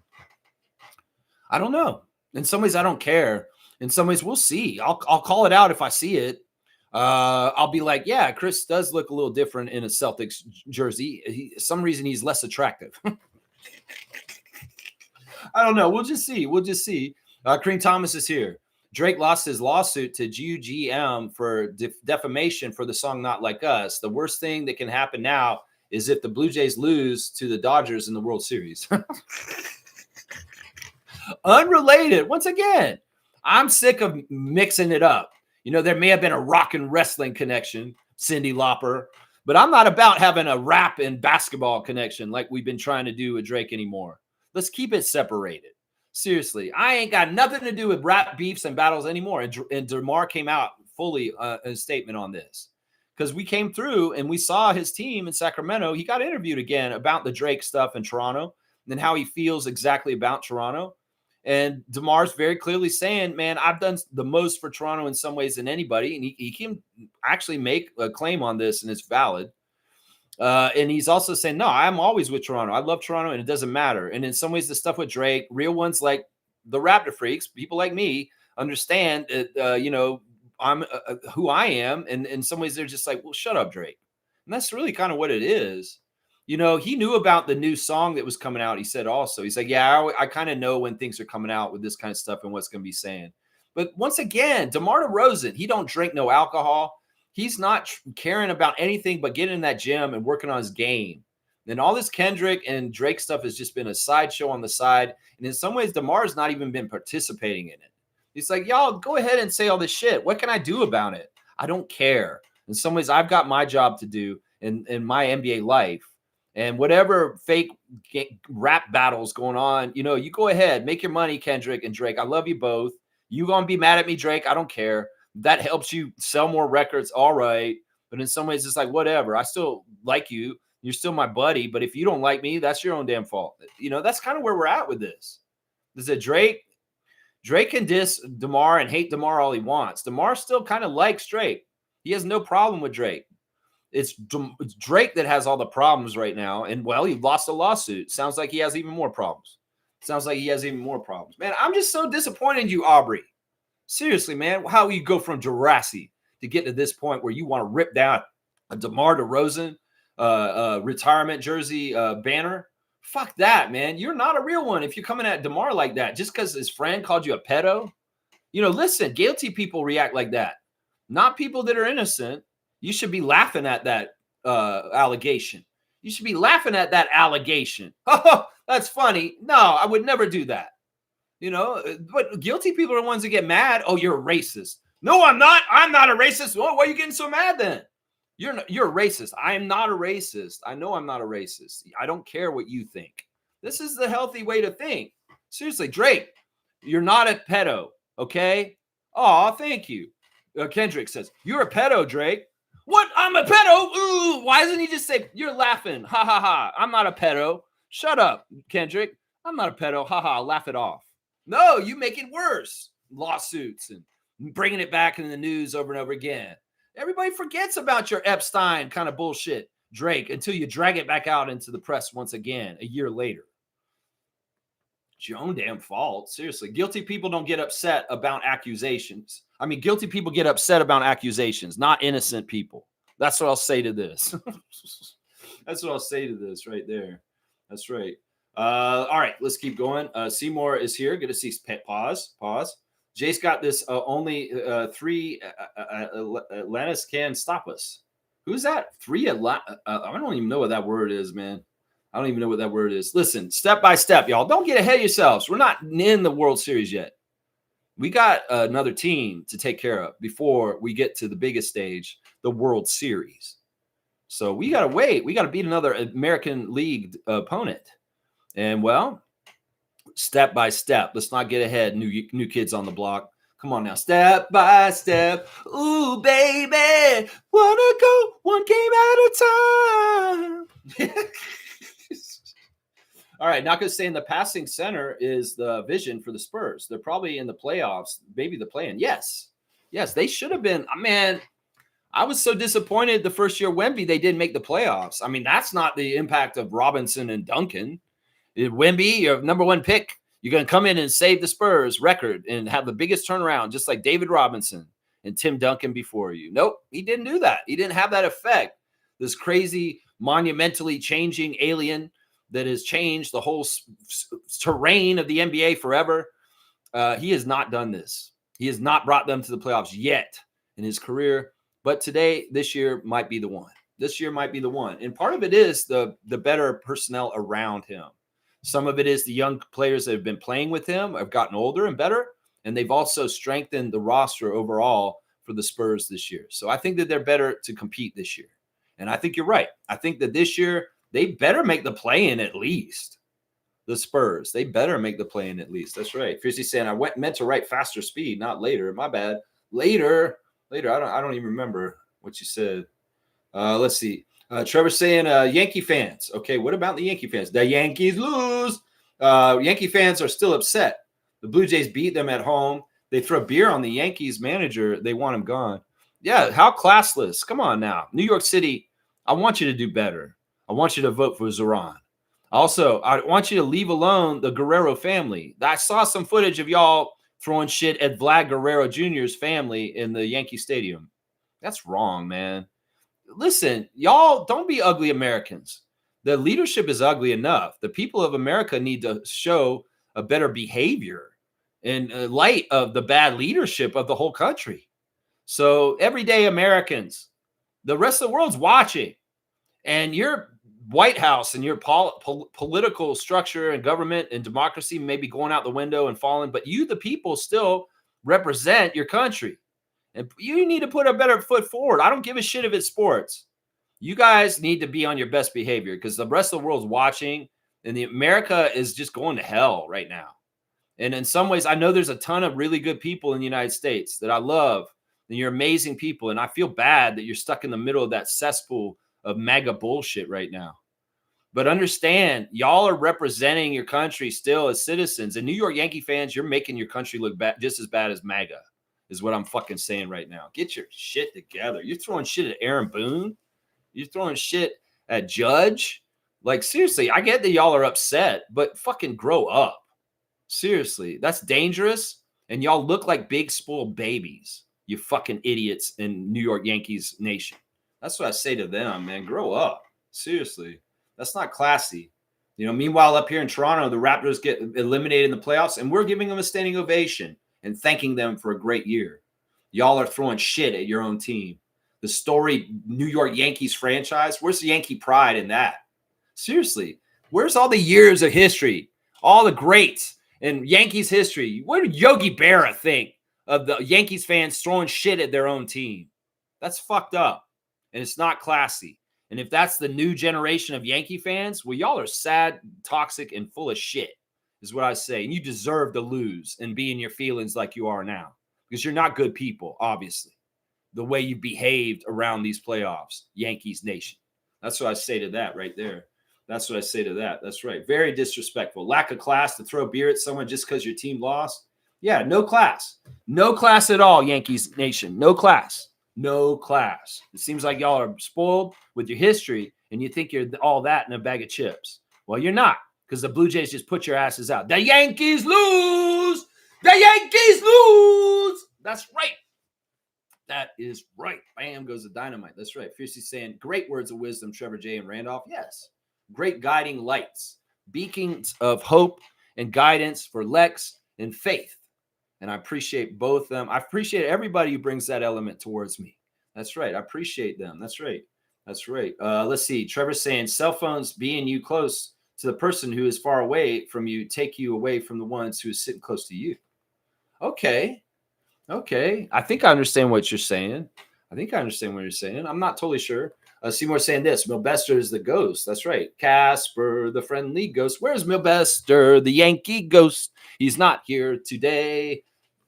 I don't know. In some ways, I don't care. In some ways, we'll see. I'll call it out if I see it. I'll be like, yeah, Chris does look a little different in a Celtics jersey. Some reason he's less attractive. I don't know. We'll just see. Kareem Thomas is here. Drake lost his lawsuit to GUGM for defamation for the song Not Like Us. The worst thing that can happen now is if the Blue Jays lose to the Dodgers in the World Series. Unrelated. Once again, I'm sick of mixing it up. You know, there may have been a rock and wrestling connection, Cyndi Lauper, But I'm not about having a rap and basketball connection like we've been trying to do with Drake anymore. Let's keep it separated. Seriously, I ain't got nothing to do with rap beefs and battles anymore. And DeMar came out fully a statement on this because we came through and we saw his team in Sacramento. He got interviewed again about the Drake stuff in Toronto and how he feels exactly about Toronto. And DeMar's very clearly saying, man, I've done the most for Toronto in some ways than anybody. And he can actually make a claim on this, and it's valid. And he's also saying, no, I'm always with Toronto. I love Toronto, and it doesn't matter. And in some ways, the stuff with Drake, real ones like the Raptor freaks, people like me, understand that, I'm who I am. And in some ways, they're just like, well, shut up, Drake. And that's really kind of what it is. He knew about the new song that was coming out. He said also, he's like, yeah, I kind of know when things are coming out with this kind of stuff and what's going to be saying. But once again, DeMar DeRozan, he don't drink no alcohol. He's not caring about anything but getting in that gym and working on his game. And all this Kendrick and Drake stuff has just been a sideshow on the side. And in some ways, DeMar's not even been participating in it. He's like, y'all go ahead and say all this shit. What can I do about it? I don't care. In some ways, I've got my job to do in my NBA life. And whatever fake rap battles going on, you go ahead, make your money, Kendrick and Drake. I love you both. You going to be mad at me, Drake? I don't care. That helps you sell more records. All right. But in some ways, it's like, whatever. I still like you. You're still my buddy. But if you don't like me, that's your own damn fault. That's kind of where we're at with this. Is that Drake can diss DeMar and hate DeMar all he wants. DeMar still kind of likes Drake. He has no problem with Drake. It's Drake that has all the problems right now. And, well, he lost a lawsuit. Sounds like he has even more problems. Man, I'm just so disappointed in you, Aubrey. Seriously, man. How you go from Jurassic to get to this point where you want to rip down a DeMar DeRozan retirement jersey banner? Fuck that, man. You're not a real one if you're coming at DeMar like that just because his friend called you a pedo. Listen, guilty people react like that. Not people that are innocent. You should be laughing at that allegation. Oh, that's funny. No, I would never do that. But guilty people are the ones that get mad. Oh, you're a racist. No, I'm not. I'm not a racist. Oh, why are you getting so mad then? You're a racist. I am not a racist. I know I'm not a racist. I don't care what you think. This is the healthy way to think. Seriously, Drake, you're not a pedo, okay? Oh, thank you. Kendrick says, you're a pedo, Drake. What? I'm a pedo? Ooh, why doesn't he just say, you're laughing? Ha, ha, ha. I'm not a pedo. Shut up, Kendrick. I'm not a pedo. Ha, ha. Laugh it off. No, you make it worse. Lawsuits and bringing it back in the news over and over again. Everybody forgets about your Epstein kind of bullshit, Drake, until you drag it back out into the press once again a year later. It's your own damn fault. Seriously. Guilty people don't get upset about accusations. I mean, guilty people get upset about accusations, not innocent people. That's what I'll say to this. That's what I'll say to this right there. That's right. All right, let's keep going. Seymour is here. Good to see. Pause. Jace got this. Only 3 Atlantis can stop us. Who's that? 3 Atlanta. I don't even know what that word is, man. I don't even know what that word is. Listen, step by step, y'all. Don't get ahead of yourselves. We're not in the World Series yet. We got another team to take care of before we get to the biggest stage, the World Series. So we got to wait. We got to beat another American League opponent. And, well, step by step. Let's not get ahead. New kids on the block. Come on now. Step by step. Ooh, baby. Wanna go one game at a time. All right, not going to say in the passing center is the vision for the Spurs. They're probably in the playoffs, maybe the play-in. Yes, they should have been. Man, I was so disappointed the first year Wemby, they didn't make the playoffs. I mean, that's not the impact of Robinson and Duncan. Wemby, your number one pick, you're going to come in and save the Spurs record and have the biggest turnaround, just like David Robinson and Tim Duncan before you. Nope, he didn't do that. He didn't have that effect. This crazy, monumentally changing alien that has changed the whole terrain of the NBA forever. He has not done this. He has not brought them to the playoffs yet in his career. But this year might be the one. And part of it is the better personnel around him. Some of it is the young players that have been playing with him have gotten older and better. And they've also strengthened the roster overall for the Spurs this year. So I think that they're better to compete this year. And I think you're right. I think that this year they better make the play-in at least. The Spurs, they better make the play-in at least. That's right. Fiercey saying I meant to write faster speed, not later. My bad. Later. I don't even remember what you said. Let's see. Trevor saying Yankee fans. Okay, what about the Yankee fans? The Yankees lose. Yankee fans are still upset. The Blue Jays beat them at home. They throw beer on the Yankees manager. They want him gone. Yeah, how classless. Come on now. New York City, I want you to do better. I want you to vote for Zoran. Also, I want you to leave alone the Guerrero family. I saw some footage of y'all throwing shit at Vlad Guerrero Jr.'s family in the Yankee Stadium. That's wrong, man. Listen, y'all don't be ugly Americans. The leadership is ugly enough. The people of America need to show a better behavior in light of the bad leadership of the whole country. So everyday Americans, the rest of the world's watching, and your White House and your political structure and government and democracy may be going out the window and falling, but you, the people, still represent your country. And you need to put a better foot forward. I don't give a shit if it's sports. You guys need to be on your best behavior because the rest of the world's watching, and America is just going to hell right now. And in some ways, I know there's a ton of really good people in the United States that I love, and you're amazing people. And I feel bad that you're stuck in the middle of that cesspool of MAGA bullshit right now. But understand, y'all are representing your country still as citizens. And New York Yankee fans, you're making your country look bad, just as bad as MAGA, is what I'm fucking saying right now. Get your shit together. You're throwing shit at Aaron Boone. You're throwing shit at Judge. Like, seriously, I get that y'all are upset, but fucking grow up. Seriously, that's dangerous. And y'all look like big spoiled babies, you fucking idiots in New York Yankees nation. That's what I say to them, man. Grow up. Seriously. That's not classy. You know, meanwhile, up here in Toronto, the Raptors get eliminated in the playoffs, and we're giving them a standing ovation and thanking them for a great year. Y'all are throwing shit at your own team. The storied New York Yankees franchise, where's the Yankee pride in that? Seriously, where's all the years of history, all the greats in Yankees history? What did Yogi Berra think of the Yankees fans throwing shit at their own team? That's fucked up, and it's not classy. And if that's the new generation of Yankee fans, well, y'all are sad, toxic, and full of shit, is what I say. And you deserve to lose and be in your feelings like you are now, because you're not good people, obviously, the way you behaved around these playoffs, Yankees nation. That's what I say to that right there. That's what I say to that. That's right. Very disrespectful. Lack of class to throw beer at someone just because your team lost. Yeah, no class. No class at all, Yankees nation. No class. No class. It seems like y'all are spoiled with your history, and you think you're all that in a bag of chips. Well, you're not, because the Blue Jays just put your asses out. The Yankees lose! The Yankees lose! That's right. That is right. Bam goes the dynamite. That's right. Fiercey saying, great words of wisdom, Trevor J. and Randolph. Yes. Great guiding lights, beacons of hope and guidance for Lex and Faith. And I appreciate both of them. I appreciate everybody who brings that element towards me. That's right. I appreciate them. That's right. That's right. Let's see. Trevor's saying cell phones being you close to the person who is far away from you take you away from the ones who is sitting close to you. Okay. Okay. I think I understand what you're saying. I'm not totally sure. Seymour saying this. Milbester is the ghost. That's right. Casper, the friendly ghost. Where's Milbester, the Yankee ghost? He's not here today.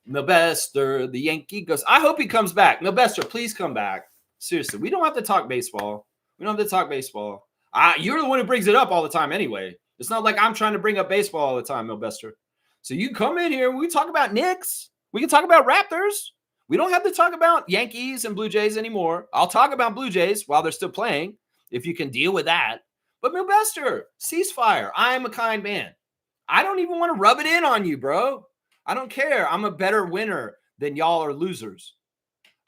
Milbester, the Yankee ghost. I hope he comes back. Milbester, please come back. Seriously, we don't have to talk baseball. You're the one who brings it up all the time anyway. It's not like I'm trying to bring up baseball all the time, Milbester. So you come in here, we talk about Knicks. We can talk about Raptors. We don't have to talk about Yankees and Blue Jays anymore. I'll talk about Blue Jays while they're still playing, if you can deal with that. But Milbester, ceasefire. I am a kind man. I don't even want to rub it in on you, bro. I don't care. I'm a better winner than y'all are losers.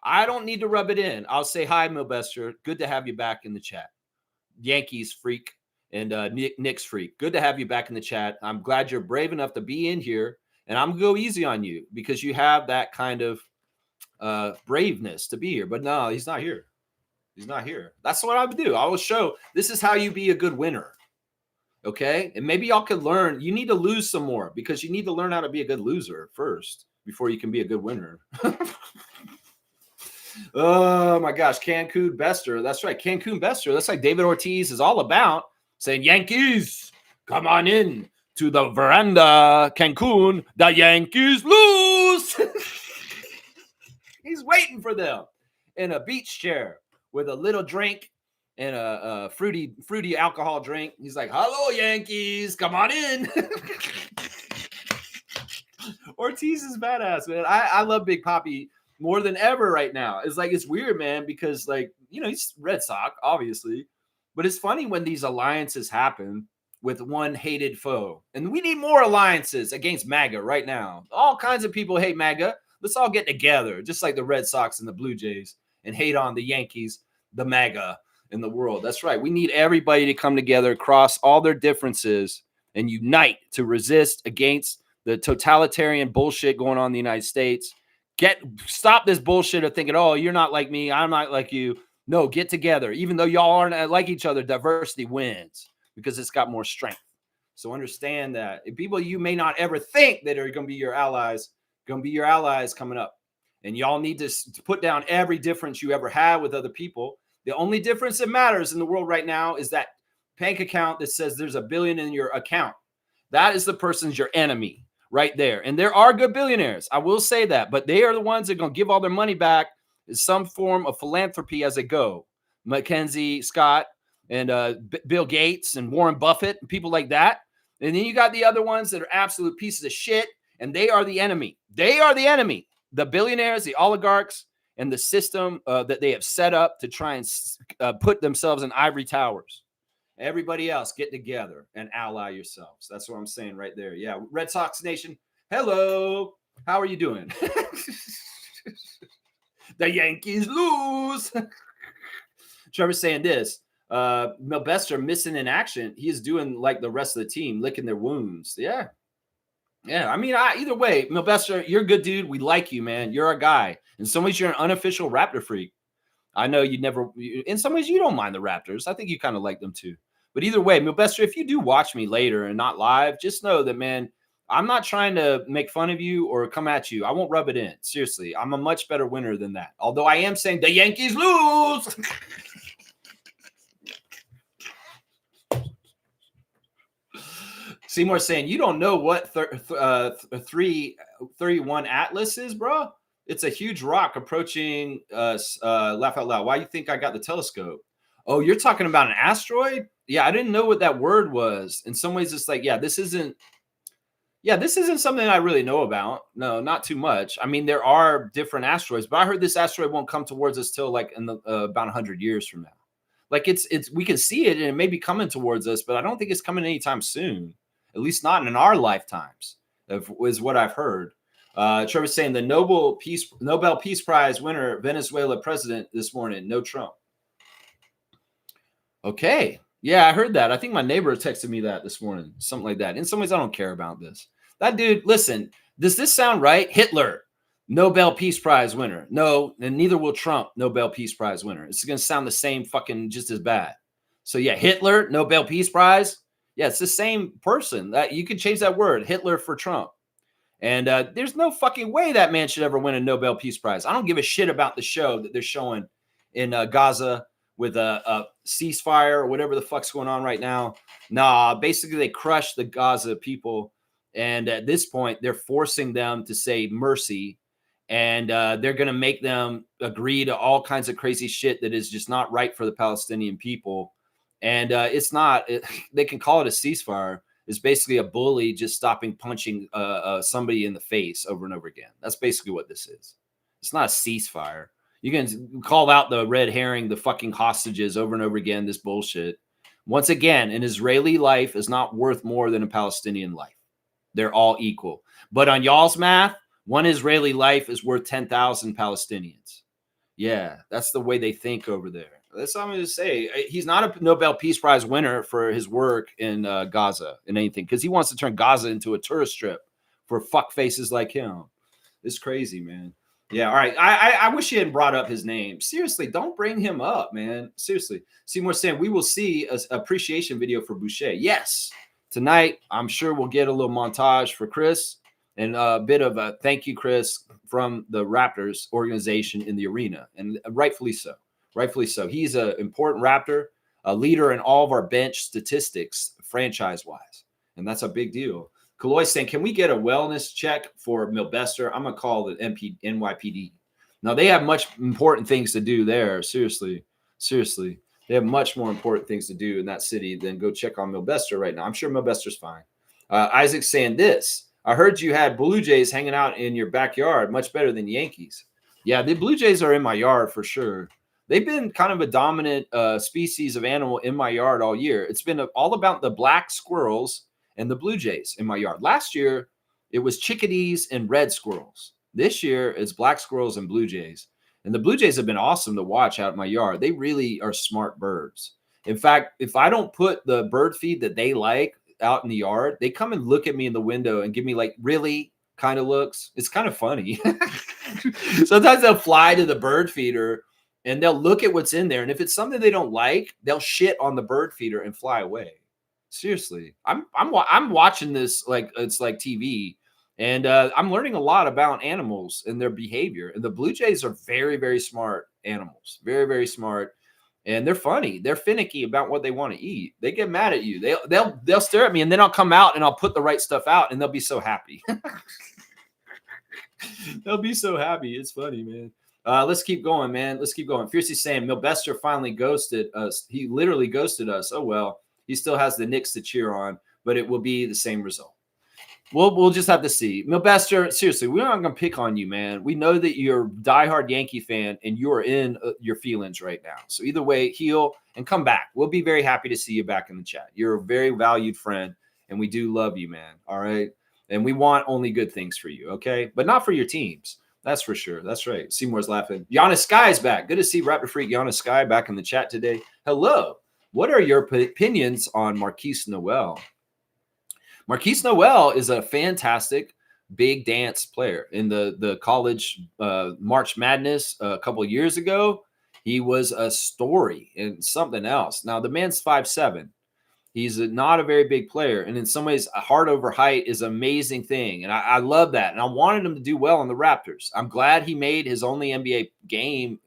I don't need to rub it in. I'll say hi, Milbester. Good to have you back in the chat. Yankees freak and Knicks freak. Good to have you back in the chat. I'm glad you're brave enough to be in here, and I'm going to go easy on you because you have that kind of braveness to be here. But no, he's not here. He's not here. That's what I would do. I will show this is how you be a good winner. Okay. And maybe y'all could learn. You need to lose some more because you need to learn how to be a good loser first before you can be a good winner. Oh my gosh, Cancun Bester. That's right, Cancun Bester. That's like David Ortiz is all about, saying Yankees, come on in to the veranda, Cancun. The Yankees lose. He's waiting for them in a beach chair with a little drink and a fruity alcohol drink. He's like, "Hello, Yankees, come on in." Ortiz is badass, man. I love Big Papi more than ever right now. It's like, it's weird, man, because like, he's Red Sox, obviously, but it's funny when these alliances happen with one hated foe. And we need more alliances against MAGA right now. All kinds of people hate MAGA. Let's all get together, just like the Red Sox and the Blue Jays, and hate on the Yankees, the MAGA in the world. That's right. We need everybody to come together across all their differences and unite to resist against the totalitarian bullshit going on in the United States. Stop this bullshit of thinking, oh, you're not like me, I'm not like you. No, get together. Even though y'all aren't like each other, diversity wins because it's got more strength. So understand that people you may not ever think that are going to be your allies, coming up. And y'all need to put down every difference you ever had with other people. The only difference that matters in the world right now is that bank account that says there's $1 billion in your account. That is the person's your enemy right there. And there are good billionaires. I will say that. But they are the ones that are going to give all their money back in some form of philanthropy as they go. Mackenzie Scott and Bill Gates and Warren Buffett and people like that. And then you got the other ones that are absolute pieces of shit. And they are the enemy. They are the enemy. The billionaires, the oligarchs, and the system that they have set up to try and put themselves in ivory towers. Everybody else, get together and ally yourselves. That's what I'm saying right there. Yeah, Red Sox Nation, hello. How are you doing? The Yankees lose. Trevor's saying this. Melbester missing in action. He is doing like the rest of the team, licking their wounds. Yeah. I mean, either way, Melbester, you're a good dude. We like you, man. You're our guy. In some ways, you're an unofficial Raptor freak. I know in some ways, you don't mind the Raptors. I think you kind of like them too. But either way, Melbester, if you do watch me later and not live, just know that, man, I'm not trying to make fun of you or come at you. I won't rub it in. Seriously, I'm a much better winner than that. Although I am saying the Yankees lose. Seymour saying, you don't know what 331 Atlas is, bro? It's a huge rock approaching us. Laugh out loud. Why do you think I got the telescope? Oh, you're talking about an asteroid? Yeah, I didn't know what that word was. In some ways, it's like, this isn't something I really know about. No, not too much. I mean, there are different asteroids, but I heard this asteroid won't come towards us till like in about 100 years from now. Like it's we can see it and it may be coming towards us, but I don't think it's coming anytime soon. At least not in our lifetimes, is what I've heard. Trevor's saying the Nobel Peace Prize winner, Venezuela president this morning, no Trump. Okay. Yeah, I heard that. I think my neighbor texted me that this morning, something like that. In some ways, I don't care about this. That dude, listen, does this sound right? Hitler, Nobel Peace Prize winner. No, and neither will Trump, Nobel Peace Prize winner. It's going to sound the same fucking just as bad. So yeah, Hitler, Nobel Peace Prize. Yeah, it's the same person. That you could change that word, Hitler for Trump. And there's no fucking way that man should ever win a Nobel Peace Prize. I don't give a shit about the show that they're showing in Gaza with a ceasefire or whatever the fuck's going on right now. Nah, basically they crushed the Gaza people. And at this point, they're forcing them to say mercy. And they're going to make them agree to all kinds of crazy shit that is just not right for the Palestinian people. And it's not, they can call it a ceasefire. It's basically a bully just stopping punching somebody in the face over and over again. That's basically what this is. It's not a ceasefire. You can call out the red herring, the fucking hostages over and over again, this bullshit. Once again, an Israeli life is not worth more than a Palestinian life. They're all equal. But on y'all's math, one Israeli life is worth 10,000 Palestinians. Yeah, that's the way they think over there. That's what I'm going to say. He's not a Nobel Peace Prize winner for his work in Gaza and anything because he wants to turn Gaza into a tourist strip for fuck faces like him. It's crazy, man. Yeah, all right. I wish he hadn't brought up his name. Seriously, don't bring him up, man. Seriously. Seymour saying we will see an appreciation video for Boucher. Yes. Tonight, I'm sure we'll get a little montage for Chris. and a bit of a thank you, Chris, from the Raptors organization in the arena, and rightfully so. Rightfully so. He's an important Raptor, a leader in all of our bench statistics, franchise-wise, and that's a big deal. Kaloy saying, can we get a wellness check for Milbester? I'm going to call the NYPD. Now, they have much important things to do there. Seriously. They have much more important things to do in that city than go check on Milbester right now. I'm sure Milbester's fine. Isaac's saying this. I heard you had Blue Jays hanging out in your backyard, much better than Yankees. Yeah, the Blue Jays are in my yard for sure. They've been kind of a dominant species of animal in my yard all year. It's been all about the black squirrels and the Blue Jays in my yard. Last year, it was chickadees and red squirrels. This year, it's black squirrels and Blue Jays. And the Blue Jays have been awesome to watch out in my yard. They really are smart birds. In fact, if I don't put the bird feed that they like out in the yard, they come and look at me in the window and give me like really kind of looks. It's kind of funny. Sometimes they'll fly to the bird feeder and they'll look at what's in there. And if it's something they don't like, they'll shit on the bird feeder and fly away. Seriously, I'm watching this like it's like TV, and I'm learning a lot about animals and their behavior. And the Blue Jays are very, very smart animals, very, very smart, and they're funny. They're finicky about what they want to eat. They get mad at you. They'll stare at me, and then I'll come out and I'll put the right stuff out, and they'll be so happy. They'll be so happy. It's funny, man. Let's keep going, man. Let's keep going. Fiercey saying Milbester finally ghosted us. He literally ghosted us. Oh well. He still has the Knicks to cheer on, but it will be the same result. We'll just have to see. Milbester, seriously, we're not going to pick on you, man. We know that you're a diehard Yankee fan and you are in your feelings right now. So either way, heal and come back. We'll be very happy to see you back in the chat. You're a very valued friend, and we do love you, man. All right? And we want only good things for you, okay? But not for your teams. That's for sure. That's right. Seymour's laughing. Giannis Sky's back. Good to see Raptor Freak Giannis Sky back in the chat today. Hello. What are your opinions on Marquise Noel? Marquise Noel is a fantastic big dance player. In the college March Madness a couple of years ago, he was a story and something else. Now, the man's 5'7". He's not a very big player. And in some ways, heart over height is an amazing thing. And I love that. And I wanted him to do well in the Raptors. I'm glad he made his only NBA game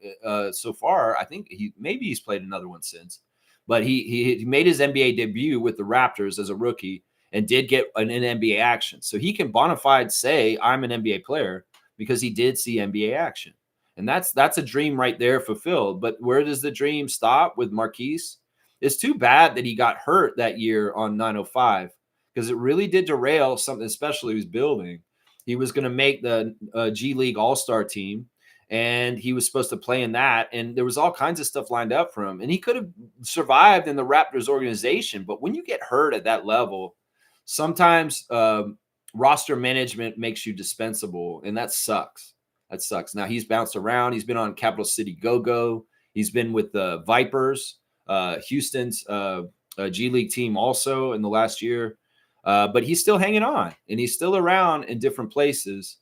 so far. I think he's played another one since. But he made his NBA debut with the Raptors as a rookie and did get an NBA action. So he can bona fide say, I'm an NBA player because he did see NBA action. And that's a dream right there fulfilled. But where does the dream stop with Marquise? It's too bad that he got hurt that year on 905 because it really did derail something special he was building. He was going to make the G League All-Star team. And he was supposed to play in that. And there was all kinds of stuff lined up for him. And he could have survived in the Raptors organization. But when you get hurt at that level, sometimes roster management makes you dispensable. And that sucks. That sucks. Now, he's bounced around. He's been on Capital City Go-Go. He's been with the Vipers, Houston's G League team also in the last year. But he's still hanging on. And he's still around in different places.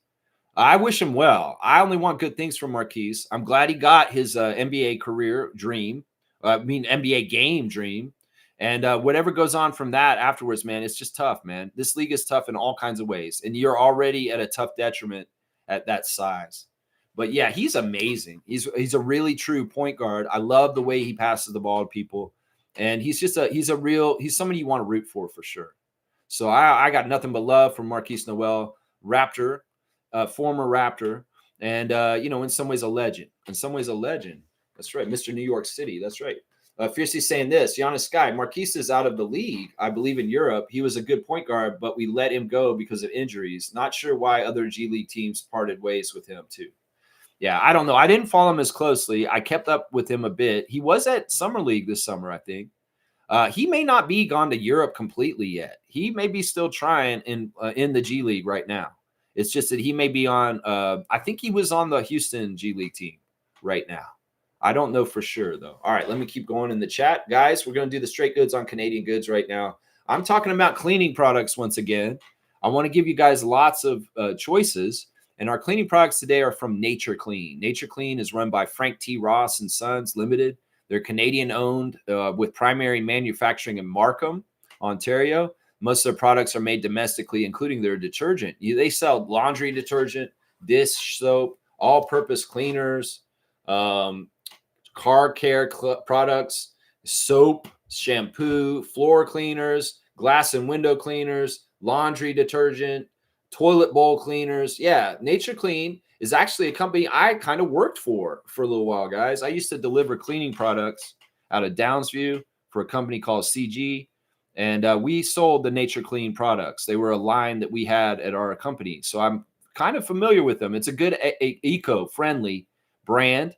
I wish him well. I only want good things from Marquise. I'm glad he got his NBA career dream. NBA game dream. And whatever goes on from that afterwards, man, it's just tough, man. This league is tough in all kinds of ways. And you're already at a tough detriment at that size. But, yeah, he's amazing. He's a really true point guard. I love the way he passes the ball to people. And he's somebody you want to root for sure. So I got nothing but love for Marquise Noel, Raptor. Former Raptor, and in some ways a legend. That's right, Mr. New York City. That's right. Fiercely saying this, Giannis Sky, Marquise is out of the league. I believe in Europe. He was a good point guard, but we let him go because of injuries. Not sure why other G League teams parted ways with him too. Yeah, I don't know. I didn't follow him as closely. I kept up with him a bit. He was at Summer League this summer, I think. He may not be gone to Europe completely yet. He may be still trying in the G League right now. It's just that he may be on I think he was on the Houston G League team right now. I don't know for sure, though. All right, let me keep going in the chat. Guys, we're going to do the straight goods on Canadian goods right now. I'm talking about cleaning products once again. I want to give you guys lots of choices. And our cleaning products today are from Nature Clean. Nature Clean is run by Frank T. Ross and Sons Limited. They're Canadian-owned with primary manufacturing in Markham, Ontario. Most of their products are made domestically, including their detergent. They sell laundry detergent, dish soap, all-purpose cleaners, car care products, soap, shampoo, floor cleaners, glass and window cleaners, laundry detergent, toilet bowl cleaners. Yeah, Nature Clean is actually a company I kind of worked for a little while, guys. I used to deliver cleaning products out of Downsview for a company called CG, and we sold the Nature Clean products. They were a line that we had at our company, so I'm kind of familiar with them. It's a good eco-friendly brand.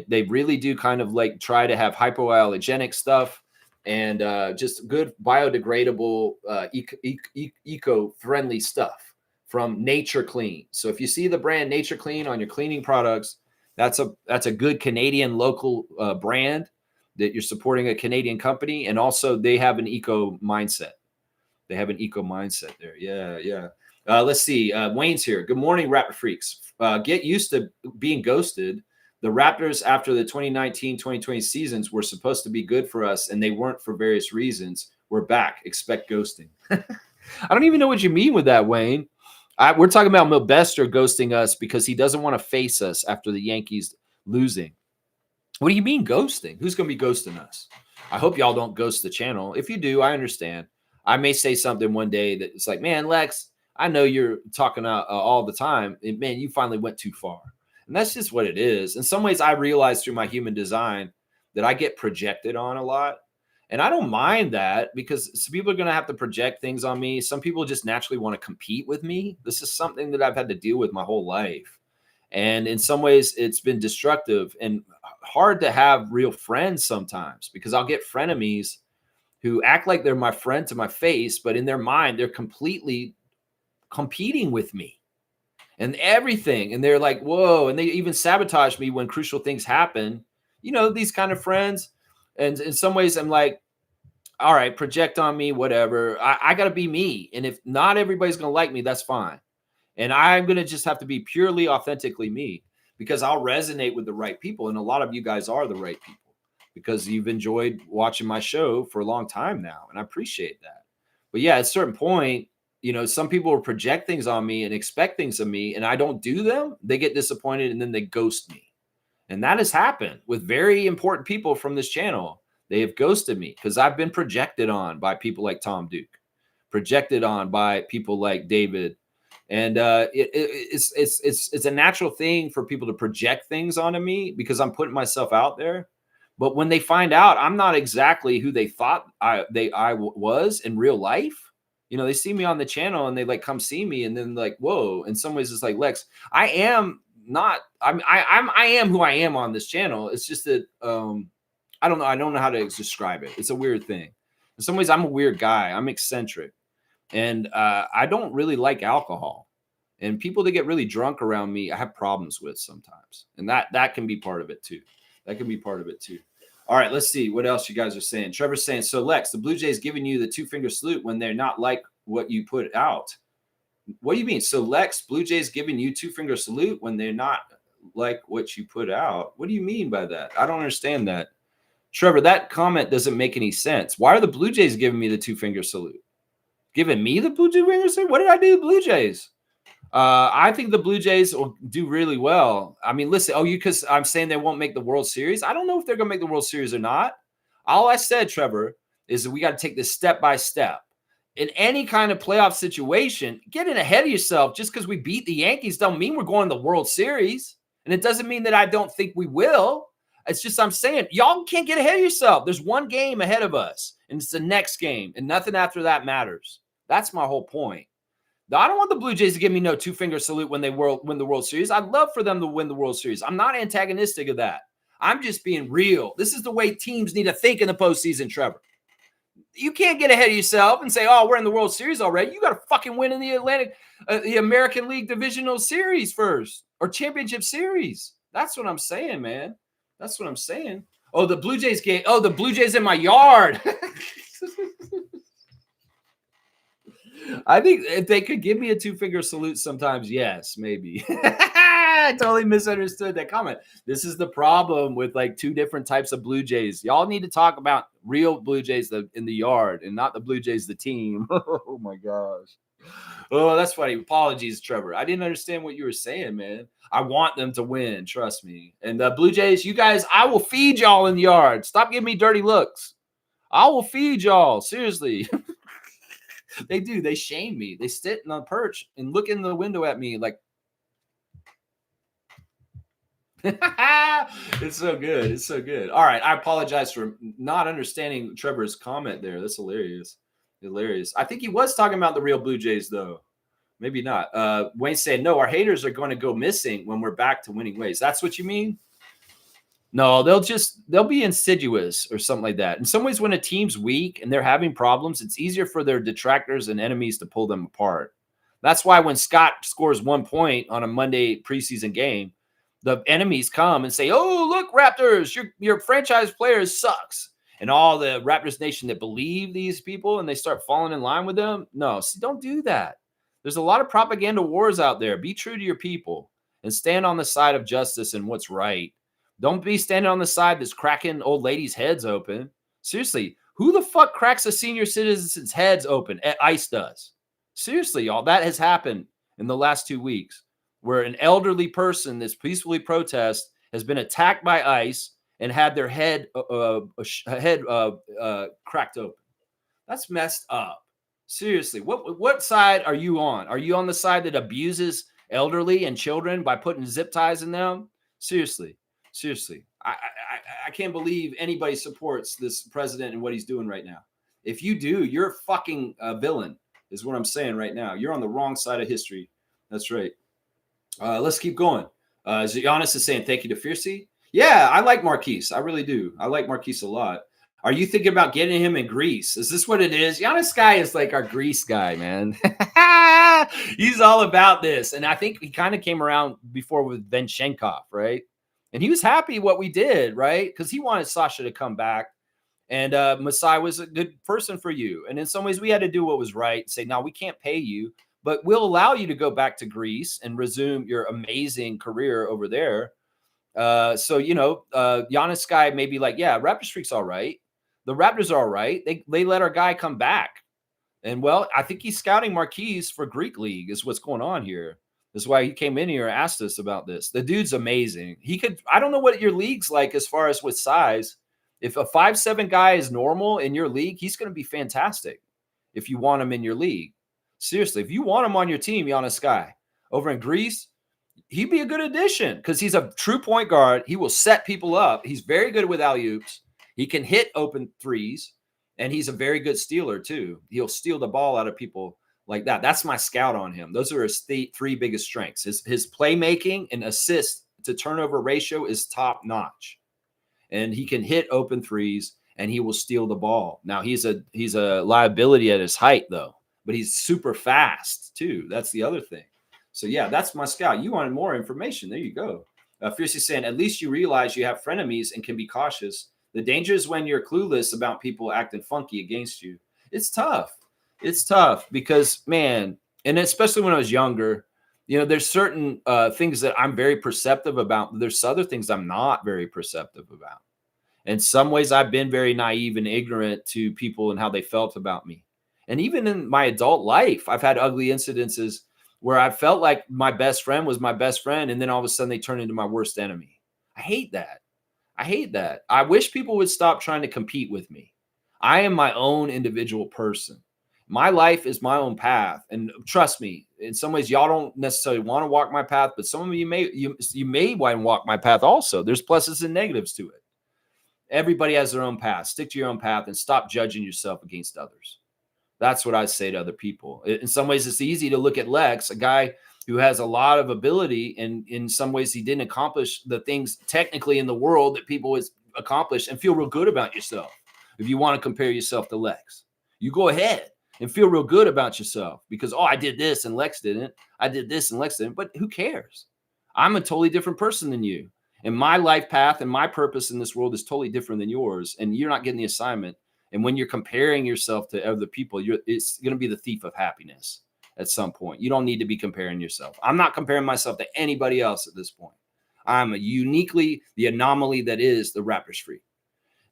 They really do kind of like try to have hypoallergenic stuff and just good biodegradable, eco-friendly stuff from Nature Clean. So if you see the brand Nature Clean on your cleaning products, that's a good Canadian local brand that you're supporting, a Canadian company. And also they have an eco mindset. They have an eco mindset there. Yeah. Let's see. Wayne's here. Good morning, Raptor Freaks. Get used to being ghosted. The Raptors, after the 2019-2020 seasons, were supposed to be good for us, and they weren't for various reasons. We're back. Expect ghosting. I don't even know what you mean with that, Wayne. We're talking about Milbester ghosting us because he doesn't want to face us after the Yankees losing. What do you mean ghosting? Who's going to be ghosting us? I hope y'all don't ghost the channel. If you do, I understand. I may say something one day that it's like, man, Lex, I know you're talking all the time. And man, you finally went too far. And that's just what it is. In some ways, I realize through my human design that I get projected on a lot. And I don't mind that because some people are going to have to project things on me. Some people just naturally want to compete with me. This is something that I've had to deal with my whole life. And in some ways, it's been destructive and hard to have real friends sometimes because I'll get frenemies who act like they're my friend to my face, but in their mind, they're completely competing with me and everything. And they're like, whoa. And they even sabotage me when crucial things happen. You know, these kind of friends. And in some ways, I'm like, all right, project on me, whatever. I got to be me. And if not everybody's going to like me, that's fine. And I'm going to just have to be purely, authentically me because I'll resonate with the right people. And a lot of you guys are the right people because you've enjoyed watching my show for a long time now. And I appreciate that. But yeah, at a certain point, you know, some people will project things on me and expect things of me, and I don't do them. They get disappointed and then they ghost me. And that has happened with very important people from this channel. They have ghosted me because I've been projected on by people like Tom Duke, projected on by people like David. And it's a natural thing for people to project things onto me because I'm putting myself out there. But when they find out I'm not exactly who they thought I was in real life, you know, they see me on the channel and they like come see me and then like, whoa. In some ways, it's like, Lex, I am who I am on this channel. It's just that I don't know. I don't know how to describe it. It's a weird thing. In some ways, I'm a weird guy. I'm eccentric. And I don't really like alcohol. And people that get really drunk around me, I have problems with sometimes. And that can be part of it too. That can be part of it too. All right, let's see what else you guys are saying. Trevor's saying, so Lex, the Blue Jays giving you the 2-finger salute when they're not like what you put out. What do you mean? So Lex, Blue Jays giving you 2-finger salute when they're not like what you put out. What do you mean by that? I don't understand that. Trevor, that comment doesn't make any sense. Why are the Blue Jays giving me the 2-finger salute? Giving me the Blue Jays? What did I do to the Blue Jays? I think the Blue Jays will do really well. I mean, listen, because I'm saying they won't make the World Series. I don't know if they're going to make the World Series or not. All I said, Trevor, is that we got to take this step by step. In any kind of playoff situation, getting ahead of yourself just because we beat the Yankees don't mean we're going to the World Series. And it doesn't mean that I don't think we will. It's just I'm saying, y'all can't get ahead of yourself. There's one game ahead of us, and it's the next game, and nothing after that matters. That's my whole point. I don't want the Blue Jays to give me no 2-finger salute when they win the World Series. I'd love for them to win the World Series. I'm not antagonistic of that. I'm just being real. This is the way teams need to think in the postseason, Trevor. You can't get ahead of yourself and say, oh, we're in the World Series already. You got to fucking win in the American League Divisional Series first or Championship Series. That's what I'm saying, man. That's what I'm saying. Oh, the Blue Jays game. Oh, the Blue Jays in my yard. I think if they could give me a 2-finger salute sometimes, yes, maybe. I totally misunderstood that comment. This is the problem with like two different types of Blue Jays. Y'all need to talk about real Blue Jays in the yard and not the Blue Jays, the team. Oh my gosh. Oh, that's funny. Apologies, Trevor. I didn't understand what you were saying, man. I want them to win. Trust me. And the Blue Jays, you guys, I will feed y'all in the yard. Stop giving me dirty looks. I will feed y'all. Seriously. They do. They shame me. They sit on the perch and look in the window at me like, it's so good. It's so good. All right. I apologize for not understanding Trevor's comment there. That's hilarious. Hilarious. I think he was talking about the real Blue Jays, though. Maybe not. Wayne said, no, our haters are going to go missing when we're back to winning ways. That's what you mean? No, they'll be insidious or something like that. In some ways, when a team's weak and they're having problems, it's easier for their detractors and enemies to pull them apart. That's why when Scott scores 1 point on a Monday preseason game, the enemies come and say, oh, look, Raptors, your franchise player sucks. And all the Raptors nation that believe these people and they start falling in line with them. No, see, don't do that. There's a lot of propaganda wars out there. Be true to your people and stand on the side of justice and what's right. Don't be standing on the side that's cracking old ladies' heads open. Seriously, who the fuck cracks a senior citizen's heads open? ICE does. Seriously, y'all, that has happened in the last 2 weeks where an elderly person that's peacefully protest has been attacked by ICE and had their head cracked open. That's messed up. Seriously, what side are you on? Are you on the side that abuses elderly and children by putting zip ties in them? Seriously. I can't believe anybody supports this president and what he's doing right now. If you do, you're a fucking villain, is what I'm saying right now. You're on the wrong side of history. That's right. Let's keep going. Giannis is saying thank you to Fiercey. Yeah, I like Marquise. I really do. I like Marquise a lot. Are you thinking about getting him in Greece? Is this what it is? Giannis guy is like our Greece guy, man. He's all about this. And I think he kind of came around before with Venchenko, right? And he was happy what we did, right? Because he wanted Sasha to come back. And Masai was a good person for you. And in some ways, we had to do what was right. Say, no, we can't pay you, but we'll allow you to go back to Greece and resume your amazing career over there. So, Giannis guy may be like, yeah, Raptors Freak's all right. The Raptors are all right. They let our guy come back. And, well, I think he's scouting Marquise for Greek League is what's going on here. That's why he came in here and asked us about this. The dude's amazing. I don't know what your league's like as far as with size. If a 5'7" guy is normal in your league, he's going to be fantastic if you want him in your league. Seriously, if you want him on your team, Giannis Guy, over in Greece, he'd be a good addition because he's a true point guard. He will set people up. He's very good with alley-oops. He can hit open threes, and he's a very good stealer too. He'll steal the ball out of people like that. That's my scout on him. Those are his three biggest strengths. His playmaking and assist to turnover ratio is top notch. And he can hit open threes and he will steal the ball. Now he's a liability at his height though, but he's super fast too. That's the other thing. So yeah, that's my scout. You wanted more information. There you go. Fiercely saying, at least you realize you have frenemies and can be cautious. The danger is when you're clueless about people acting funky against you. It's tough. It's tough because, man, and especially when I was younger, there's certain things that I'm very perceptive about. There's other things I'm not very perceptive about. In some ways, I've been very naive and ignorant to people and how they felt about me. And even in my adult life, I've had ugly incidences where I felt like my best friend was my best friend. And then all of a sudden they turn into my worst enemy. I hate that. I wish people would stop trying to compete with me. I am my own individual person. My life is my own path. And trust me, in some ways, y'all don't necessarily want to walk my path, but some of you may want to walk my path also. There's pluses and negatives to it. Everybody has their own path. Stick to your own path and stop judging yourself against others. That's what I say to other people. In some ways, it's easy to look at Lex, a guy who has a lot of ability, and in some ways, he didn't accomplish the things technically in the world that people would accomplish, and feel real good about yourself. If you want to compare yourself to Lex, you go ahead and feel real good about yourself because, I did this and Lex didn't. I did this and Lex didn't. But who cares? I'm a totally different person than you. And my life path and my purpose in this world is totally different than yours. And you're not getting the assignment. And when you're comparing yourself to other people, it's going to be the thief of happiness. at some point. You don't need to be comparing yourself. I'm not comparing myself to anybody else at this point. I'm uniquely the anomaly that is the Raptors freak.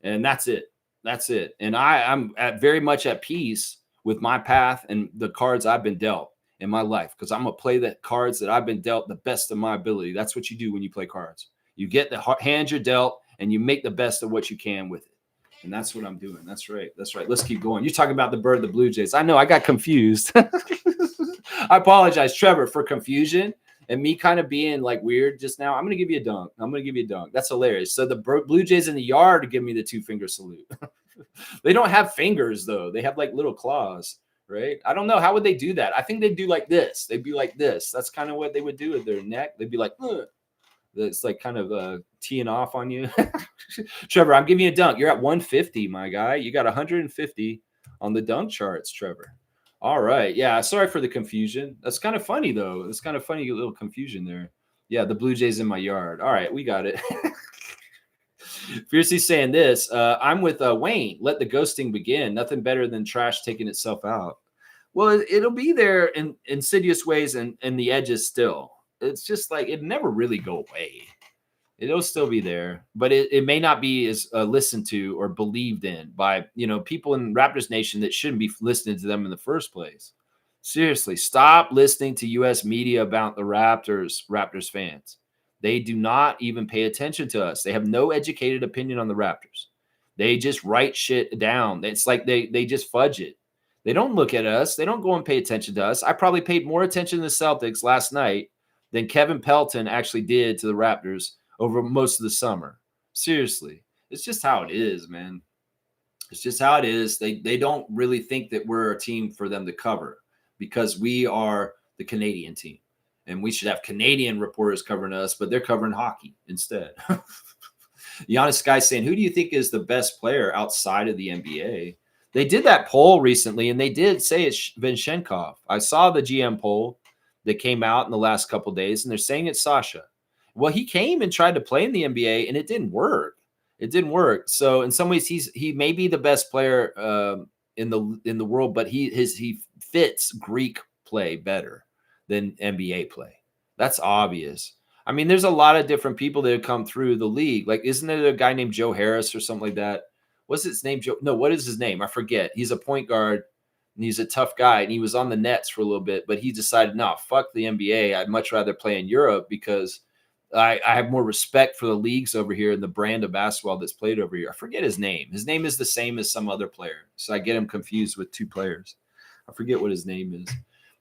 And that's it. That's it. And I'm very much at peace with my path and the cards I've been dealt in my life, because I'm going to play the cards that I've been dealt the best of my ability. That's what you do when you play cards. You get the hand you're dealt and you make the best of what you can with it. And that's what I'm doing. That's right. That's right. Let's keep going. You're talking about the bird of the Blue Jays. I know I got confused. I apologize, Trevor, for confusion and me kind of being like weird just now. I'm going to give you a dunk. That's hilarious. So the Blue Jays in the yard give me the 2-finger salute. They don't have fingers, though. They have like little claws, right? I don't know. How would they do that? I think they'd do like this. They'd be like this. That's kind of what they would do with their neck. They'd be like, ugh. It's like kind of teeing off on you. Trevor, I'm giving you a dunk. You're at 150, my guy. You got 150 on the dunk charts, Trevor. All right. Yeah, sorry for the confusion. That's kind of funny, though. It's kind of funny, a little confusion there. Yeah, the Blue Jays in my yard. All right, we got it. Fiercely saying this. I'm with Wayne. Let the ghosting begin. Nothing better than trash taking itself out. Well, it'll be there in insidious ways and the edges still. It's just like it never really go away. It'll still be there, but it may not be as listened to or believed in by people in Raptors Nation that shouldn't be listening to them in the first place. Seriously, stop listening to U.S. media about the Raptors fans. They do not even pay attention to us. They have no educated opinion on the Raptors. They just write shit down. It's like they just fudge it. They don't look at us. They don't go and pay attention to us. I probably paid more attention to the Celtics last night than Kevin Pelton actually did to the Raptors over most of the summer. Seriously. It's just how it is, man. It's just how it is. They don't really think that we're a team for them to cover because we are the Canadian team. And we should have Canadian reporters covering us, but they're covering hockey instead. Giannis Sky saying, who do you think is the best player outside of the NBA? They did that poll recently, and they did say it's Vinshenkov. I saw the GM poll that came out in the last couple of days, and they're saying it's Sasha. Well, he came and tried to play in the NBA, and it didn't work. It didn't work. So in some ways, he may be the best player in the world, but he fits Greek play better than NBA play. That's obvious. I mean, there's a lot of different people that have come through the league. Like, isn't it a guy named Joe Harris or something like that? What's his name? Joe? No, what is his name? I forget. He's a point guard. And he's a tough guy, and he was on the Nets for a little bit, but he decided, no, fuck the NBA. I'd much rather play in Europe because I have more respect for the leagues over here and the brand of basketball that's played over here. I forget his name. His name is the same as some other player, so I get him confused with two players. I forget what his name is.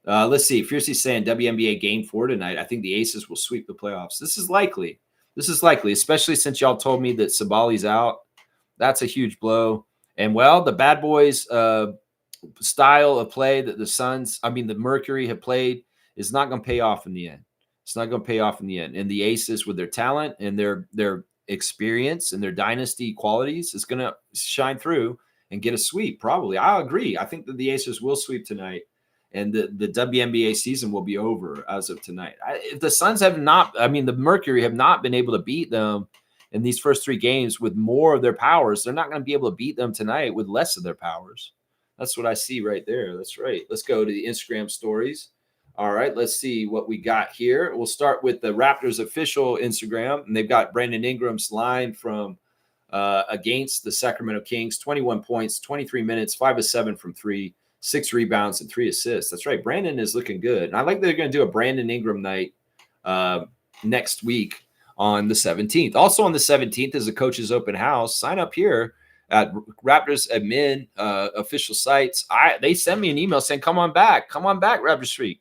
Let's see. Fiercely saying WNBA Game 4 tonight. I think the Aces will sweep the playoffs. This is likely, especially since y'all told me that Sabali's out. That's a huge blow. And, well, the Bad Boys style of play that the Mercury have played is not going to pay off in the end. It's not going to pay off in the end. And the Aces, with their talent and their experience and their dynasty qualities, is going to shine through and get a sweep, probably. I'll agree. I think that the Aces will sweep tonight, and the WNBA season will be over as of tonight. If the Suns the Mercury have not been able to beat them in these first three games with more of their powers, they're not going to be able to beat them tonight with less of their powers. That's what I see right there. That's right. Let's go to the Instagram stories. All right, let's see what we got here. We'll start with the Raptors official Instagram, and they've got Brandon Ingram's line from against the Sacramento Kings, 21 points, 23 minutes, 5 of 7 from 3, 6 rebounds, and 3 assists. That's right. Brandon is looking good. And I like they're going to do a Brandon Ingram night next week on the 17th. Also on the 17th is the coach's open house. Sign up here at Raptors admin official sites. They send me an email saying, come on back, Raptors Freak.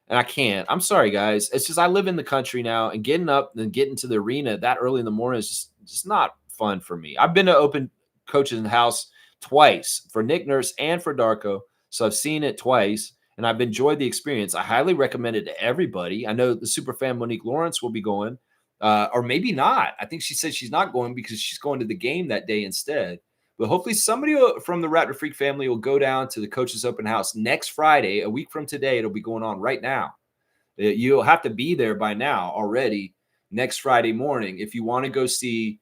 And I can't. I'm sorry, guys. It's just I live in the country now, and getting up and getting to the arena that early in the morning is just not fun for me. I've been to open coaches' house twice for Nick Nurse and for Darko, so I've seen it twice, and I've enjoyed the experience. I highly recommend it to everybody. I know the super fan Monique Lawrence will be going, or maybe not. I think she said she's not going because she's going to the game that day instead. But hopefully somebody from the Raptor Freak family will go down to the coach's open house next Friday, a week from today. It'll be going on right now. You'll have to be there by now already next Friday morning if you want to go see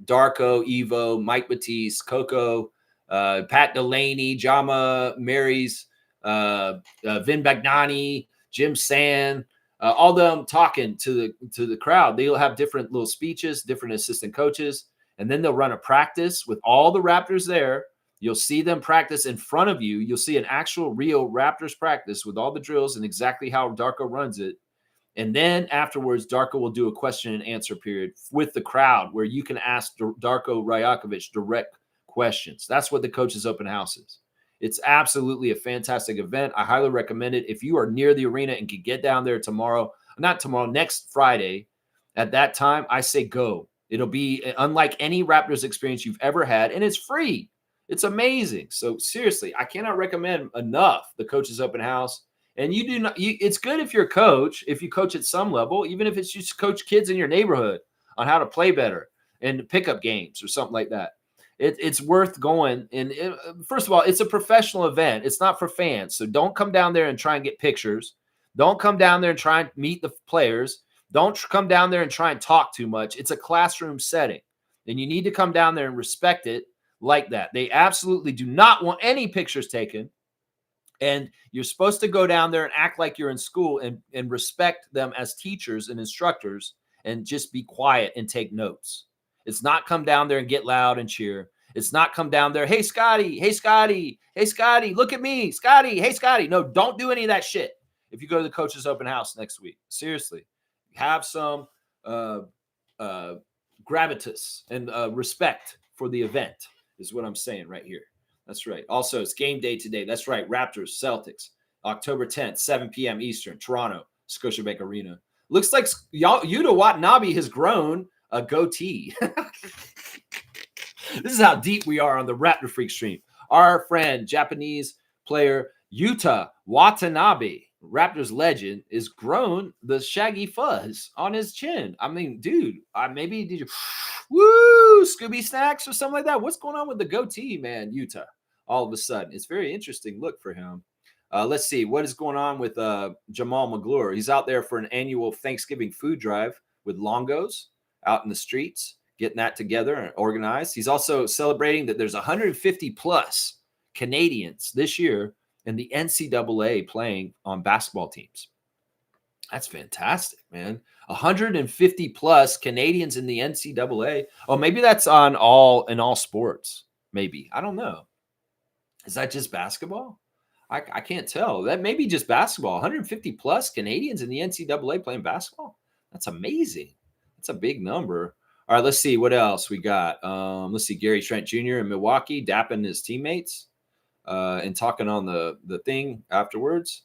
Darko, Evo, Mike Batiste, Coco, Pat Delaney, Jama, Mary's, Vin Bagnani, Jim Sand, all them talking to the crowd. They'll have different little speeches, different assistant coaches, and then they'll run a practice with all the Raptors there. You'll see them practice in front of you. You'll see an actual real Raptors practice with all the drills and exactly how Darko runs it. And then afterwards, Darko will do a question and answer period with the crowd where you can ask Darko Rajakovic direct questions. That's what the Coaches Open House is. It's absolutely a fantastic event. I highly recommend it. If you are near the arena and can get down there next Friday, at that time, I say go. It'll be unlike any Raptors experience you've ever had, and it's free. It's amazing. So seriously, I cannot recommend enough the Coaches Open House. And you do not. It's good if you're a coach, if you coach at some level, even if it's just coach kids in your neighborhood on how to play better and pick up games or something like that. It's worth going. And first of all, it's a professional event. It's not for fans. So don't come down there and try and get pictures. Don't come down there and try and meet the players. Don't come down there and try and talk too much. It's a classroom setting. And you need to come down there and respect it like that. They absolutely do not want any pictures taken. And you're supposed to go down there and act like you're in school and respect them as teachers and instructors and just be quiet and take notes. It's not come down there and get loud and cheer. It's not come down there, hey, Scotty, hey, Scotty, hey, Scotty, look at me, Scotty, hey, Scotty. No, don't do any of that shit if you go to the Coaches Open House next week. Seriously, have some gravitas and respect for the event is what I'm saying right here. That's right. Also, it's game day today. That's right. Raptors, Celtics, October 10th, 7 p.m. Eastern, Toronto, Scotiabank Arena. Looks like Yuta Watanabe has grown a goatee. This is how deep we are on the Raptor Freak stream. Our friend, Japanese player Yuta Watanabe, Raptors legend, is grown the shaggy fuzz on his chin. I mean, dude, maybe did you Scooby Snacks or something like that? What's going on with the goatee, man, Yuta? All of a sudden, it's very interesting look for him. Let's see what is going on with Jamal McGlure. He's out there for an annual Thanksgiving food drive with Longos out in the streets, getting that together and organized. He's also celebrating that there's 150 plus Canadians this year in the NCAA playing on basketball teams. That's fantastic, man. 150 plus Canadians in the NCAA. Oh, maybe that's in all sports. Maybe. I don't know. Is that just basketball? I can't tell. That may be just basketball. 150 plus Canadians in the NCAA playing basketball. That's amazing. That's a big number. All right, let's see what else we got. Let's see. Gary Trent Jr. in Milwaukee dapping his teammates and talking on the thing afterwards.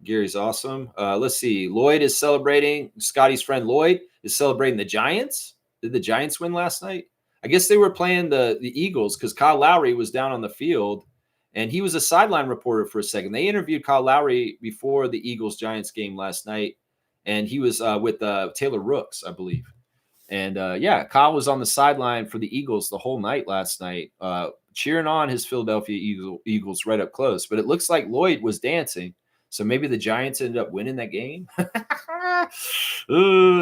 Gary's awesome. Let's see. Lloyd is celebrating. Scotty's friend Lloyd is celebrating the Giants. Did the Giants win last night? I guess they were playing the Eagles because Kyle Lowry was down on the field, and he was a sideline reporter for a second. They interviewed Kyle Lowry before the Eagles-Giants game last night, and he was with Taylor Rooks, I believe. And, Kyle was on the sideline for the Eagles the whole night last night, cheering on his Philadelphia Eagles right up close. But it looks like Lloyd was dancing. So maybe the Giants ended up winning that game.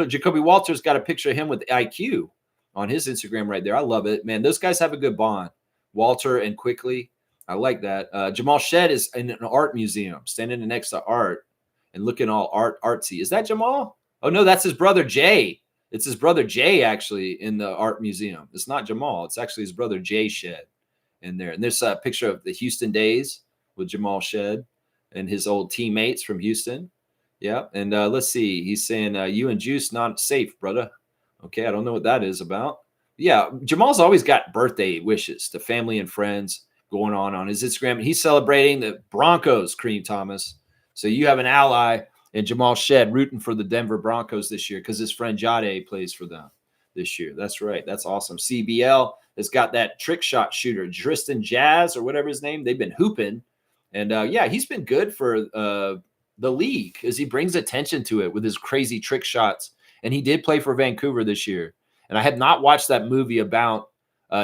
Jacoby Walters got a picture of him with IQ on his Instagram right there. I love it. Man, those guys have a good bond. Walter and Quickly. I like that. Jamal Shed is in an art museum, standing next to art and looking all artsy. Is that Jamal? Oh, no, that's his brother, Jay. It's his brother, Jay, actually, in the art museum. It's not Jamal. It's actually his brother, Jay Shed in there. And there's a picture of the Houston Days with Jamal Shed and his old teammates from Houston. Yeah. And let's see. He's saying, you and Juice not safe, brother. Okay. I don't know what that is about. Yeah. Jamal's always got birthday wishes to family and friends going on his Instagram. He's celebrating the Broncos, Kareem Thomas. So you have an ally in Jamal Shed rooting for the Denver Broncos this year because his friend Jade plays for them this year. That's right. That's awesome. CBL has got that trick shot shooter, Tristan Jazz or whatever his name. They've been hooping. And, he's been good for the league as he brings attention to it with his crazy trick shots. And he did play for Vancouver this year. And I have not watched that movie about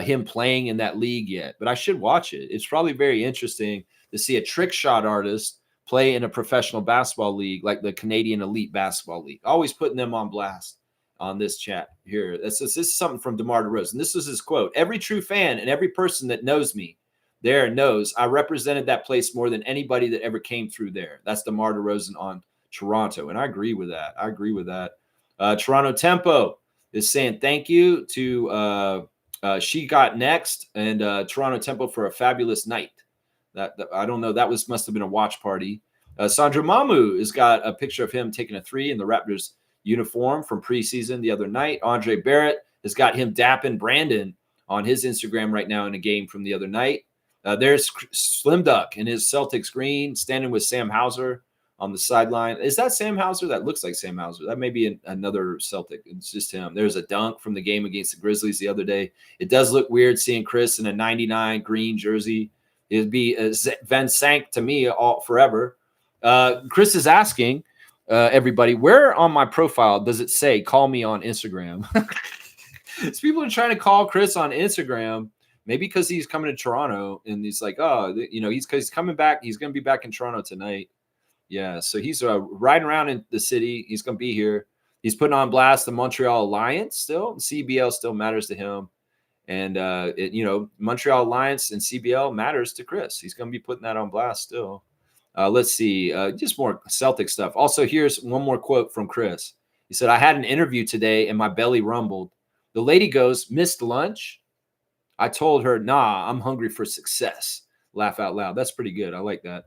him playing in that league yet, but I should watch it. It's probably very interesting to see a trick shot artist play in a professional basketball league like the Canadian Elite Basketball League. Always putting them on blast on this chat here. This is something from DeMar DeRozan. This is his quote. Every true fan and every person that knows me there knows I represented that place more than anybody that ever came through there. That's DeMar DeRozan on Toronto. And I agree with that. Toronto Tempo is saying thank you to She Got Next and Toronto Tempo for a fabulous night. That I don't know. That must have been a watch party. Sandra Mamu has got a picture of him taking a 3 in the Raptors uniform from preseason the other night. Andre Barrett has got him dapping Brandon on his Instagram right now in a game from the other night. There's Slim Duck in his Celtics green, standing with Sam Hauser on the sideline. Is that Sam Hauser? That looks like Sam Hauser. That may be another Celtic. It's just him. There's a dunk from the game against the Grizzlies the other day. It does look weird seeing Chris in a 99 green jersey. It'd be Van Sank to me all forever. Chris is asking everybody, where on my profile does it say call me on Instagram? So people are trying to call Chris on Instagram, maybe because he's coming to Toronto and he's like, oh, he's coming back. He's going to be back in Toronto tonight. Yeah, so he's riding around in the city. He's going to be here. He's putting on blast the Montreal Alliance still. CBL still matters to him. And, Montreal Alliance and CBL matters to Chris. He's going to be putting that on blast still. Let's see. Just more Celtic stuff. Also, here's one more quote from Chris. He said, I had an interview today and my belly rumbled. The lady goes, missed lunch? I told her, nah, I'm hungry for success. Laugh out loud. That's pretty good. I like that.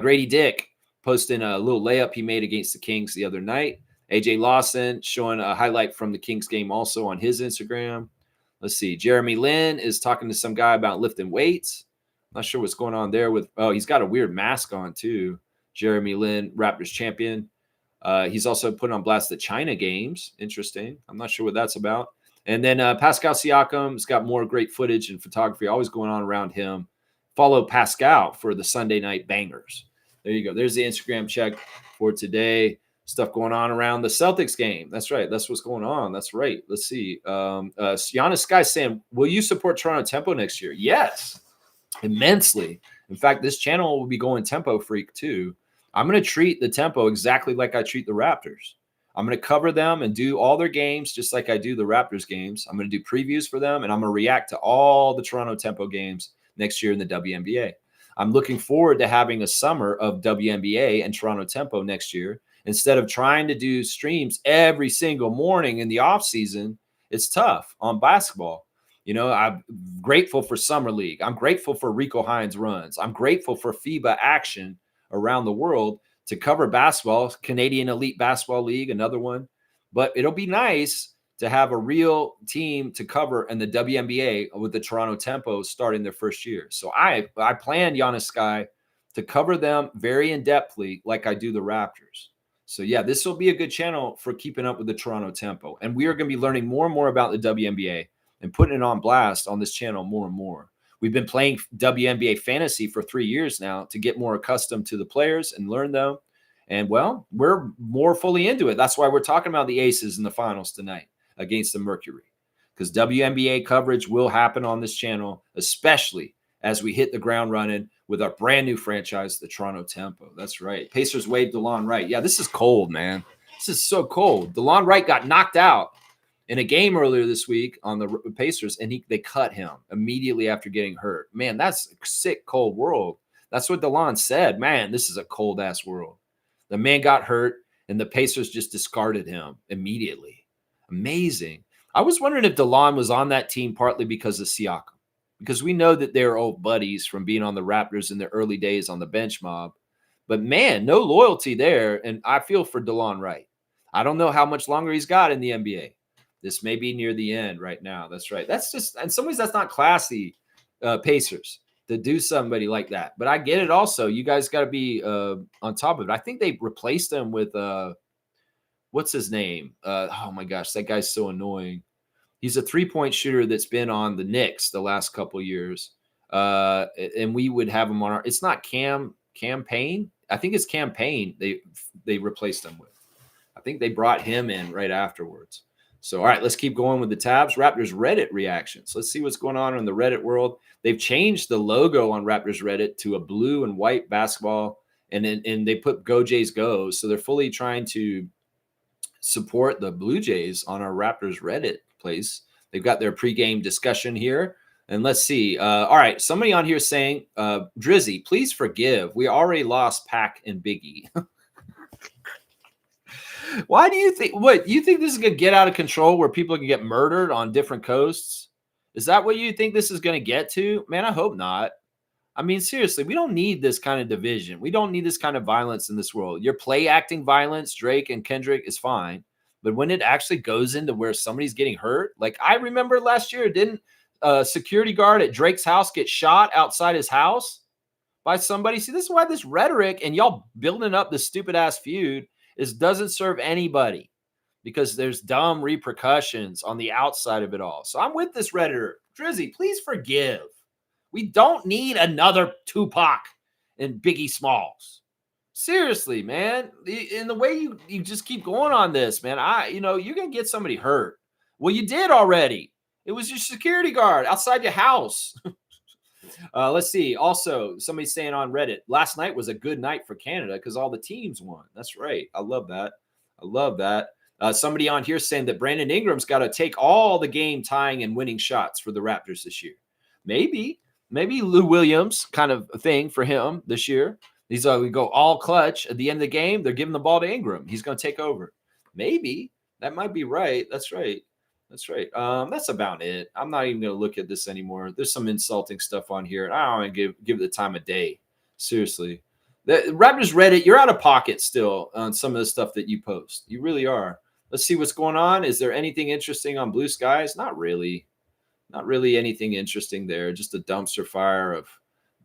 Grady Dick posting a little layup he made against the Kings the other night. AJ Lawson showing a highlight from the Kings game also on his Instagram. Let's see. Jeremy Lin is talking to some guy about lifting weights. Not sure what's going on there he's got a weird mask on too. Jeremy Lin, Raptors champion. He's also putting on blast the China games. Interesting. I'm not sure what that's about. And then Pascal Siakam's got more great footage and photography always going on around him. Follow Pascal for the Sunday night bangers. There you go. There's the Instagram check for today. Stuff going on around the Celtics game. That's right. That's what's going on. That's right. Let's see. Giannis Sky saying, will you support Toronto Tempo next year? Yes, immensely. In fact, this channel will be going Tempo Freak too. I'm going to treat the Tempo exactly like I treat the Raptors. I'm going to cover them and do all their games just like I do the Raptors games. I'm going to do previews for them, and I'm going to react to all the Toronto Tempo games next year in the WNBA. I'm looking forward to having a summer of WNBA and Toronto Tempo next year. Instead of trying to do streams every single morning in the offseason, it's tough on basketball. I'm grateful for Summer League. I'm grateful for Rico Hines runs. I'm grateful for FIBA action around the world to cover basketball, Canadian Elite Basketball League, another one. But it'll be nice to have a real team to cover in the WNBA with the Toronto Tempo starting their first year. So I plan, Giannis Sky, to cover them very in-depthly like I do the Raptors. So, yeah, this will be a good channel for keeping up with the Toronto Tempo. And we are going to be learning more and more about the WNBA and putting it on blast on this channel more and more. We've been playing WNBA fantasy for 3 years now to get more accustomed to the players and learn them. And, well, we're more fully into it. That's why we're talking about the Aces in the finals tonight against the Mercury, because WNBA coverage will happen on this channel, especially as we hit the ground running with our brand new franchise, the Toronto Tempo. That's right. Pacers wave DeLon Wright. Yeah, this is cold, man. This is so cold. DeLon Wright got knocked out in a game earlier this week on the Pacers, and they cut him immediately after getting hurt. Man, that's a sick, cold world. That's what DeLon said. Man, this is a cold-ass world. The man got hurt, and the Pacers just discarded him immediately. Amazing. I was wondering if DeLon was on that team partly because of Siakam, because we know that they're old buddies from being on the Raptors in the early days on the bench mob. But, man, no loyalty there, and I feel for DeLon Wright. I don't know how much longer he's got in the NBA. This may be near the end right now. That's right. That's just, in some ways, that's not classy, Pacers, to do somebody like that. But I get it also. You guys got to be on top of it. I think they replaced him with, what's his name? Oh, my gosh, that guy's so annoying. He's a three-point shooter that's been on the Knicks the last couple of years. And we would have him on our – it's not Cam Payne. I think it's Cam Payne they replaced him with. I think they brought him in right afterwards. So, all right, let's keep going with the tabs. Raptors Reddit reactions. Let's see what's going on in the Reddit world. They've changed the logo on Raptors Reddit to a blue and white basketball, and they put Go Jays Go. So they're fully trying to support the Blue Jays on our Raptors Reddit place. They've got their pregame discussion here. And let's see. All right. Somebody on here saying, Drizzy, please forgive. We already lost Pac and Biggie. Why do you think, you think this is going to get out of control where people can get murdered on different coasts? Is that what you think this is going to get to? Man, I hope not. I mean, seriously, we don't need this kind of division. We don't need this kind of violence in this world. Your play acting violence, Drake and Kendrick, is fine. But when it actually goes into where somebody's getting hurt, like I remember last year, didn't a security guard at Drake's house get shot outside his house by somebody? See, this is why this rhetoric and y'all building up this stupid ass feud doesn't serve anybody, because there's dumb repercussions on the outside of it all. So I'm with this Redditor. Drizzy, please forgive. We don't need another Tupac and Biggie Smalls. Seriously, man. In the way you just keep going on this, man, you're going to get somebody hurt. Well, you did already. It was your security guard outside your house. Let's see. Also, somebody's saying on Reddit, last night was a good night for Canada because all the teams won. That's right. I love that. I love that. Somebody on here saying that Brandon Ingram's got to take all the game tying and winning shots for the Raptors this year. Maybe Lou Williams kind of thing for him this year. He's we go all clutch at the end of the game. They're giving the ball to Ingram. He's going to take over. Maybe that might be right. That's right. That's right. That's about it. I'm not even going to look at this anymore. There's some insulting stuff on here. I don't want to give it the time of day. Seriously. The Raptors Reddit, you're out of pocket still on some of the stuff that you post. You really are. Let's see what's going on. Is there anything interesting on Blue Skies? Not really. Not really anything interesting there. Just a dumpster fire of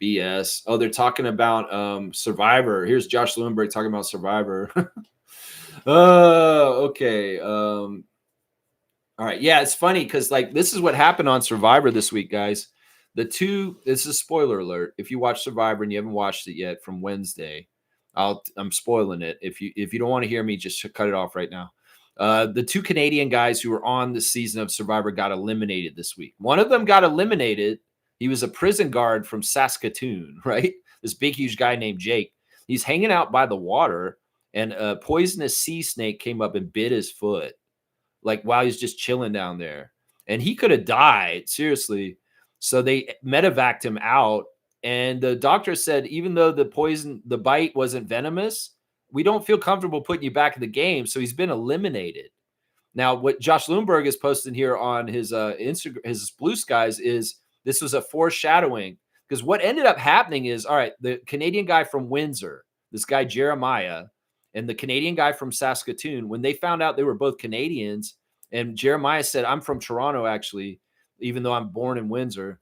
BS. Oh, they're talking about Survivor. Here's Josh Lewinberg talking about Survivor. Okay. All right. Yeah, it's funny because this is what happened on Survivor this week, guys. This is a spoiler alert. If you watch Survivor and you haven't watched it yet from Wednesday, I'm spoiling it. If you don't want to hear me, just cut it off right now. The two Canadian guys who were on the season of Survivor got eliminated this week. One of them got eliminated. He was a prison guard from Saskatoon, right? This big, huge guy named Jake. He's hanging out by the water, and a poisonous sea snake came up and bit his foot, while he's just chilling down there. And he could have died, seriously. So they medevaced him out. And the doctor said, even though the bite wasn't venomous, we don't feel comfortable putting you back in the game. So he's been eliminated. Now, what Josh Lundberg is posting here on his Instagram, his Blue Skies, is this was a foreshadowing, because what ended up happening is, all right, the Canadian guy from Windsor, this guy Jeremiah, and the Canadian guy from Saskatoon, when they found out they were both Canadians, and Jeremiah said, I'm from Toronto, actually, even though I'm born in Windsor.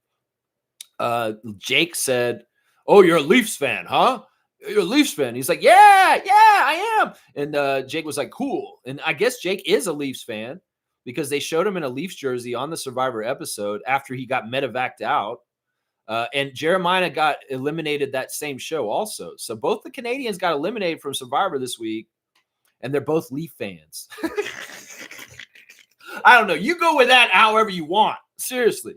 Jake said, oh, you're a Leafs fan, huh? You're a Leafs fan. He's like, yeah, I am. And Jake was like, cool. And I guess Jake is a Leafs fan because they showed him in a Leafs jersey on the Survivor episode after he got medevaced out. And Jeremiah got eliminated that same show also. So both the Canadians got eliminated from Survivor this week, and they're both Leaf fans. I don't know. You go with that however you want. Seriously.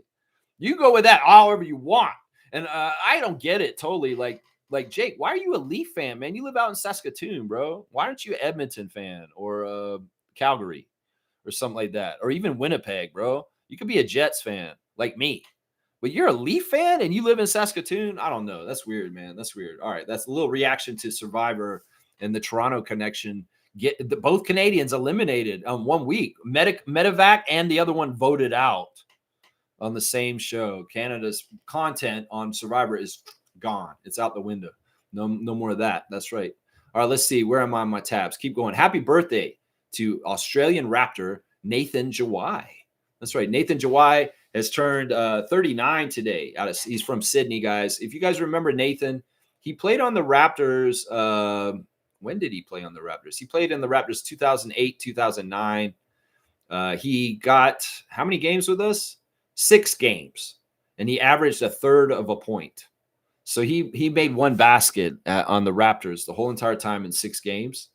You go with that however you want. And I don't get it totally. Like, Jake, why are you a Leaf fan, man? You live out in Saskatoon, bro. Why aren't you an Edmonton fan or Calgary or something like that? Or even Winnipeg, bro. You could be a Jets fan like me. But you're a Leaf fan and you live in Saskatoon? I don't know. That's weird, man. That's weird. All right. That's a little reaction to Survivor and the Toronto connection. Both Canadians eliminated on 1 week. Medevac and the other one voted out on the same show. Canada's content on Survivor is gone. It's out the window. No more of that. That's right. All right, let's see. Where am I on my tabs? Keep going. Happy birthday to Australian Raptor Nathan Jawai. That's right. Nathan Jawai has turned 39 today. He's from Sydney, guys. If you guys remember Nathan, he played on the Raptors. When did he play on the Raptors? He played in the Raptors 2008, 2009. He got how many games with us? 6 games. And he averaged a third of a point. So he made one basket on the Raptors the whole entire time in 6 games.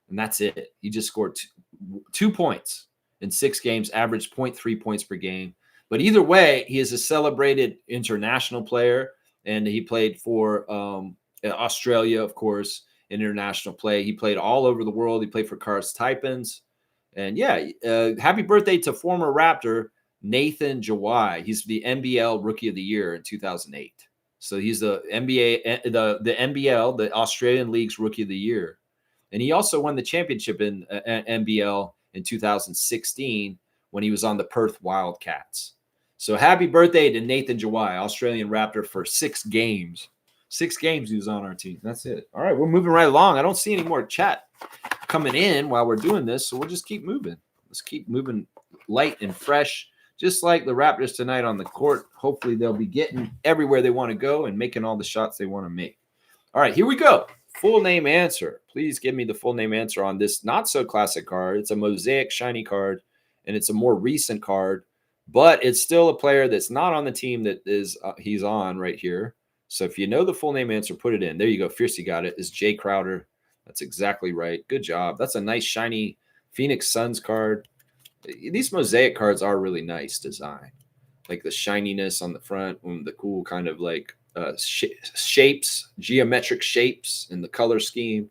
And that's it. He just scored 2 points in 6 games, averaged 0.3 points per game. But either way, he is a celebrated international player. And he played for Australia, of course, in international play. He played all over the world. He played for Cars Taipans. And yeah, happy birthday to former Raptor Nathan Jawai. He's the NBL Rookie of the Year in 2008. So he's the the NBL, the Australian League's Rookie of the Year. And he also won the championship in NBL in 2016 when he was on the Perth Wildcats. So happy birthday to Nathan Jawai, Australian Raptor, for 6 games. 6 games he was on our team. That's it. All right, we're moving right along. I don't see any more chat coming in while we're doing this, so we'll just keep moving. Let's keep moving light and fresh, just like the Raptors tonight on the court. Hopefully they'll be getting everywhere they want to go and making all the shots they want to make. All right, here we go. Full name answer. Please give me the full name answer on this not so classic card. It's a mosaic shiny card, and it's a more recent card, but it's still a player that's not on the team that is he's on right here. So if you know the full name answer, put it in. There you go. Fiercey got it. It's Jay Crowder. That's exactly right. Good job. That's a nice shiny Phoenix Suns card. These mosaic cards are really nice design, like the shininess on the front and the cool kind of like shapes, geometric shapes in the color scheme.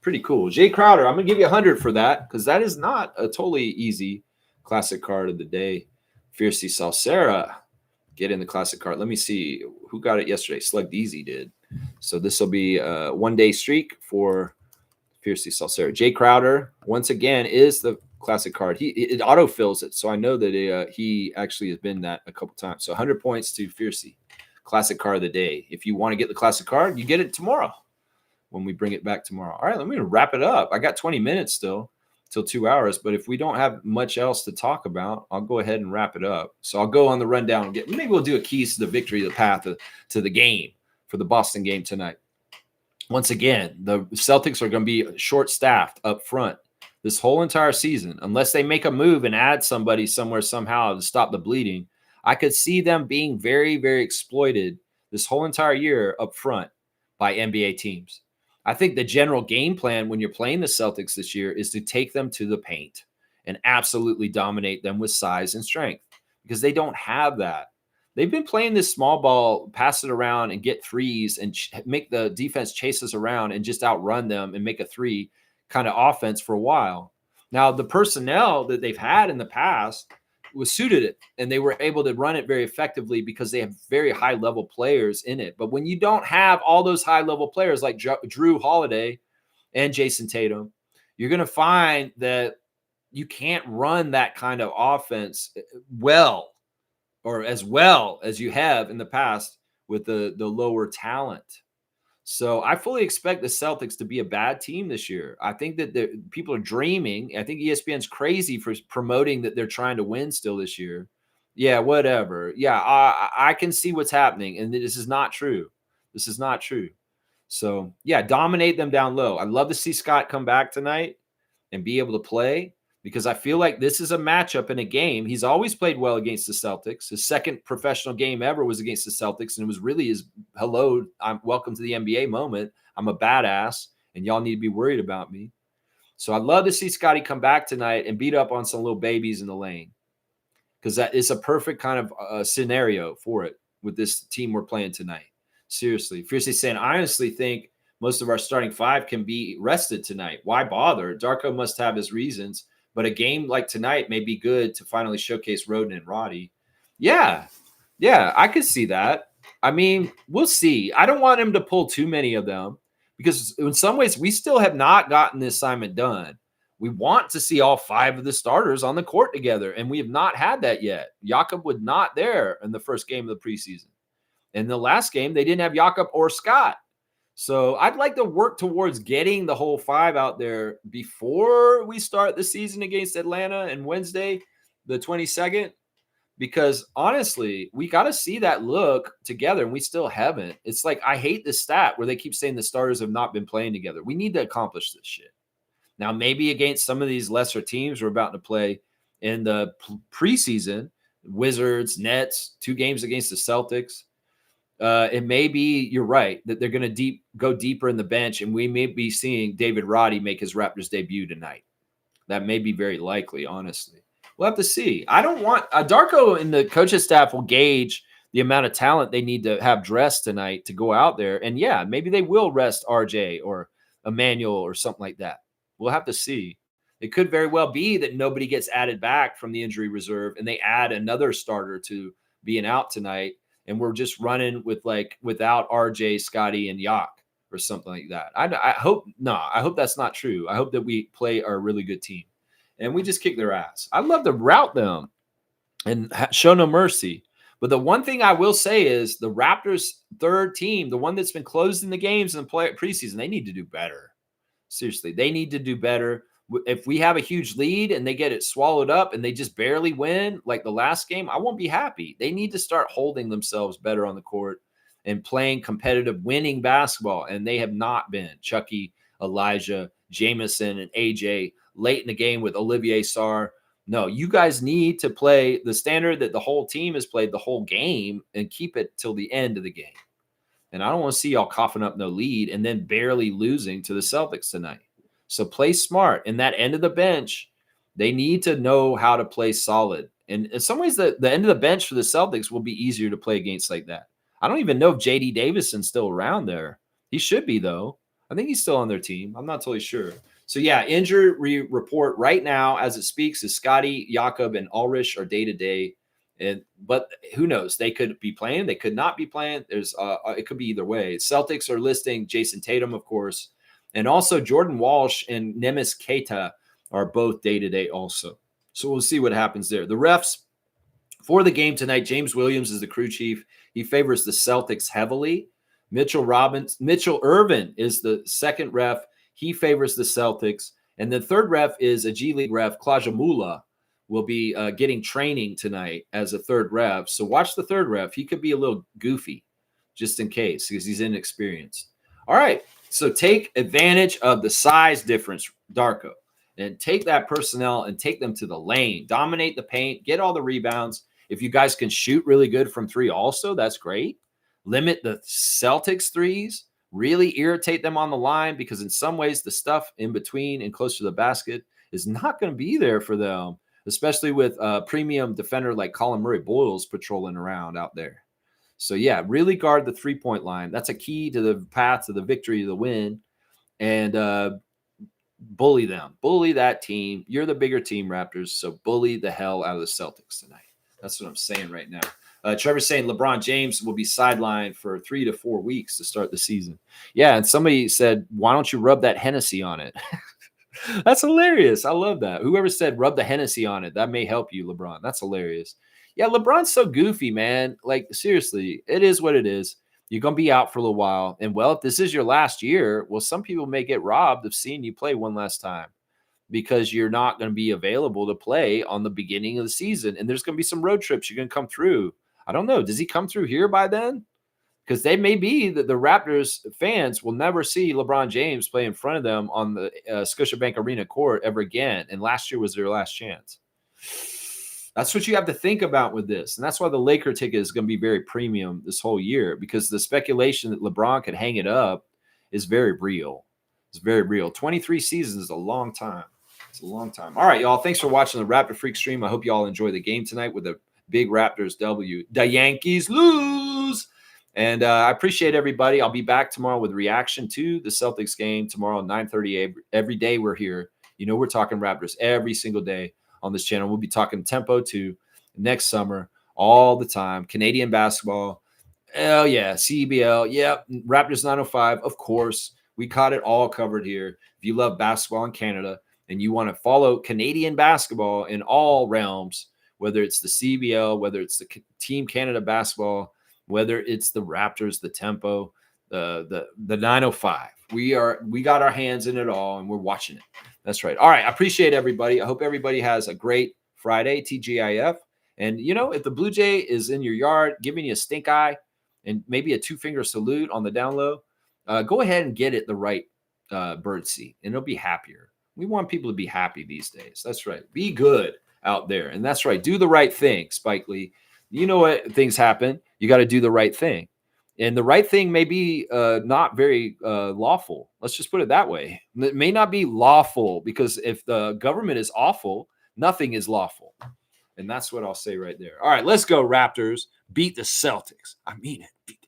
Pretty cool. Jay Crowder, I'm going to give you 100 for that because that is not a totally easy classic card of the day. Fiercey Salsera, get in the classic card. Let me see who got it yesterday. Slug Deezy did. So this will be a one-day streak for Fiercey Salsera. Jay Crowder, once again, is the classic card. It autofills it, so I know that he actually has been that a couple times. So 100 points to Fiercey. Classic card of the day. If you want to get the classic card, you get it tomorrow when we bring it back tomorrow. All right, let me wrap it up. I got 20 minutes still till 2 hours, but if we don't have much else to talk about, I'll go ahead and wrap it up. So I'll go on the rundown and maybe we'll do a keys to the victory, the path to the game for the Boston game tonight. Once again, the Celtics are going to be short-staffed up front this whole entire season. Unless they make a move and add somebody somewhere somehow to stop the bleeding, I could see them being very, very exploited this whole entire year up front by NBA teams. I think the general game plan when you're playing the Celtics this year is to take them to the paint and absolutely dominate them with size and strength because they don't have that. They've been playing this small ball, pass it around and get threes and make the defense chase us around and just outrun them and make a three kind of offense for a while. Now, the personnel that they've had in the past was suited it, and they were able to run it very effectively because they have very high-level players in it. But when you don't have all those high-level players like Drew Holiday and Jason Tatum, you're going to find that you can't run that kind of offense well or as well as you have in the past with the lower talent. So I fully expect the Celtics to be a bad team this year. I think that people are dreaming. I think ESPN's crazy for promoting that they're trying to win still this year. Yeah, whatever. Yeah, I can see what's happening, and this is not true. This is not true. So, yeah, dominate them down low. I'd love to see Scott come back tonight and be able to play because I feel like this is a matchup in a game. He's always played well against the Celtics. His second professional game ever was against the Celtics, and it was really his hello, I'm welcome to the NBA moment. I'm a badass, and y'all need to be worried about me. So I'd love to see Scotty come back tonight and beat up on some little babies in the lane because that is a perfect kind of scenario for it with this team we're playing tonight. Seriously. Fiercely saying, I honestly think most of our starting 5 can be rested tonight. Why bother? Darko must have his reasons. But a game like tonight may be good to finally showcase Roden and Roddy. Yeah, I could see that. I mean, we'll see. I don't want him to pull too many of them because in some ways we still have not gotten the assignment done. We want to see all 5 of the starters on the court together, and we have not had that yet. Jakob was not there in the first game of the preseason. In the last game, they didn't have Jakob or Scott. So I'd like to work towards getting the whole 5 out there before we start the season against Atlanta and Wednesday, the 22nd, because honestly, we got to see that look together and we still haven't. It's like, I hate this stat where they keep saying the starters have not been playing together. We need to accomplish this shit. Now, maybe against some of these lesser teams we're about to play in the preseason, Wizards, Nets, 2 games against the Celtics, it may be, you're right, that they're going to go deeper in the bench, and we may be seeing David Roddy make his Raptors debut tonight. That may be very likely, honestly. We'll have to see. I don't want Darko and the coaching staff will gauge the amount of talent they need to have dressed tonight to go out there. And yeah, maybe they will rest RJ or Emmanuel or something like that. We'll have to see. It could very well be that nobody gets added back from the injury reserve and they add another starter to being out tonight. And we're just running with without RJ, Scotty, and Yak or something like that. I hope that's not true. I hope that we play our really good team and we just kick their ass. I'd love to rout them and show no mercy. But the one thing I will say is the Raptors' third team, the one that's been closing the games in the preseason, they need to do better. Seriously, they need to do better. If we have a huge lead and they get it swallowed up and they just barely win like the last game, I won't be happy. They need to start holding themselves better on the court and playing competitive, winning basketball. And they have not been. Chucky, Elijah, Jameson, and AJ late in the game with Olivier Sarr. No, you guys need to play the standard that the whole team has played the whole game and keep it till the end of the game. And I don't want to see y'all coughing up no lead and then barely losing to the Celtics tonight. So play smart. And that end of the bench, they need to know how to play solid. And in some ways, the end of the bench for the Celtics will be easier to play against like that. I don't even know if J.D. Davison's still around there. He should be, though. I think he's still on their team. I'm not totally sure. So, yeah, injury report right now as it speaks is Scotty, Jakob, and Ulrich are day-to-day. But who knows? They could be playing. They could not be playing. It could be either way. Celtics are listing Jason Tatum, of course. And also Jordan Walsh and Nemes Keita are both day-to-day also. So we'll see what happens there. The refs for the game tonight, James Williams is the crew chief. He favors the Celtics heavily. Mitchell Irvin is the second ref. He favors the Celtics. And the third ref is a G League ref, Klajamula, will be getting training tonight as a third ref. So watch the third ref. He could be a little goofy just in case because he's inexperienced. All right. So take advantage of the size difference, Darko, and take that personnel and take them to the lane. Dominate the paint. Get all the rebounds. If you guys can shoot really good from three also, that's great. Limit the Celtics threes. Really irritate them on the line because in some ways the stuff in between and close to the basket is not going to be there for them, especially with a premium defender like Colin Murray-Boyles patrolling around out there. So, yeah, really guard the three-point line. That's a key to the path to the victory, to the win. And bully them. Bully that team. You're the bigger team, Raptors, so bully the hell out of the Celtics tonight. That's what I'm saying right now. Trevor's saying LeBron James will be sidelined for 3 to 4 weeks to start the season. Yeah, and somebody said, why don't you rub that Hennessy on it? That's hilarious. I love that. Whoever said rub the Hennessy on it, that may help you, LeBron. That's hilarious. Yeah, LeBron's so goofy, man. Like, seriously, it is what it is. You're going to be out for a little while. And, well, if this is your last year, well, some people may get robbed of seeing you play one last time because you're not going to be available to play on the beginning of the season. And there's going to be some road trips you're going to come through. I don't know. Does he come through here by then? Because they may be that the Raptors fans will never see LeBron James play in front of them on the Scotiabank Arena court ever again. And last year was their last chance. That's what you have to think about with this. And that's why the Laker ticket is going to be very premium this whole year, because the speculation that LeBron could hang it up is very real. It's very real. 23 seasons is a long time. It's a long time. All right, y'all. Thanks for watching the Raptor Freak stream. I hope you all enjoy the game tonight with a big Raptors W. The Yankees lose. And I appreciate everybody. I'll be back tomorrow with reaction to the Celtics game tomorrow at 9:30. Every day we're here. You know, we're talking Raptors every single day on this channel. We'll be talking tempo to next summer all the time. Canadian basketball. Oh, yeah. CBL. Yep. Raptors 905. Of course. We caught it all covered here. If you love basketball in Canada and you want to follow Canadian basketball in all realms, whether it's the CBL, whether it's the Team Canada basketball, whether it's the Raptors, the tempo, the 905. We got our hands in it all and we're watching it. That's right. All right. I appreciate everybody. I hope everybody has a great Friday, TGIF. And, you know, if the Blue Jay is in your yard giving you a stink eye and maybe a 2-finger salute on the down low, go ahead and get it the right bird seat and it'll be happier. We want people to be happy these days. That's right. Be good out there. And that's right. Do the right thing, Spike Lee. You know what? Things happen. You got to do the right thing. And the right thing may be not very lawful. Let's just put it that way. It may not be lawful because if the government is awful, nothing is lawful. And that's what I'll say right there. All right, let's go, Raptors. Beat the Celtics. I mean it. Beat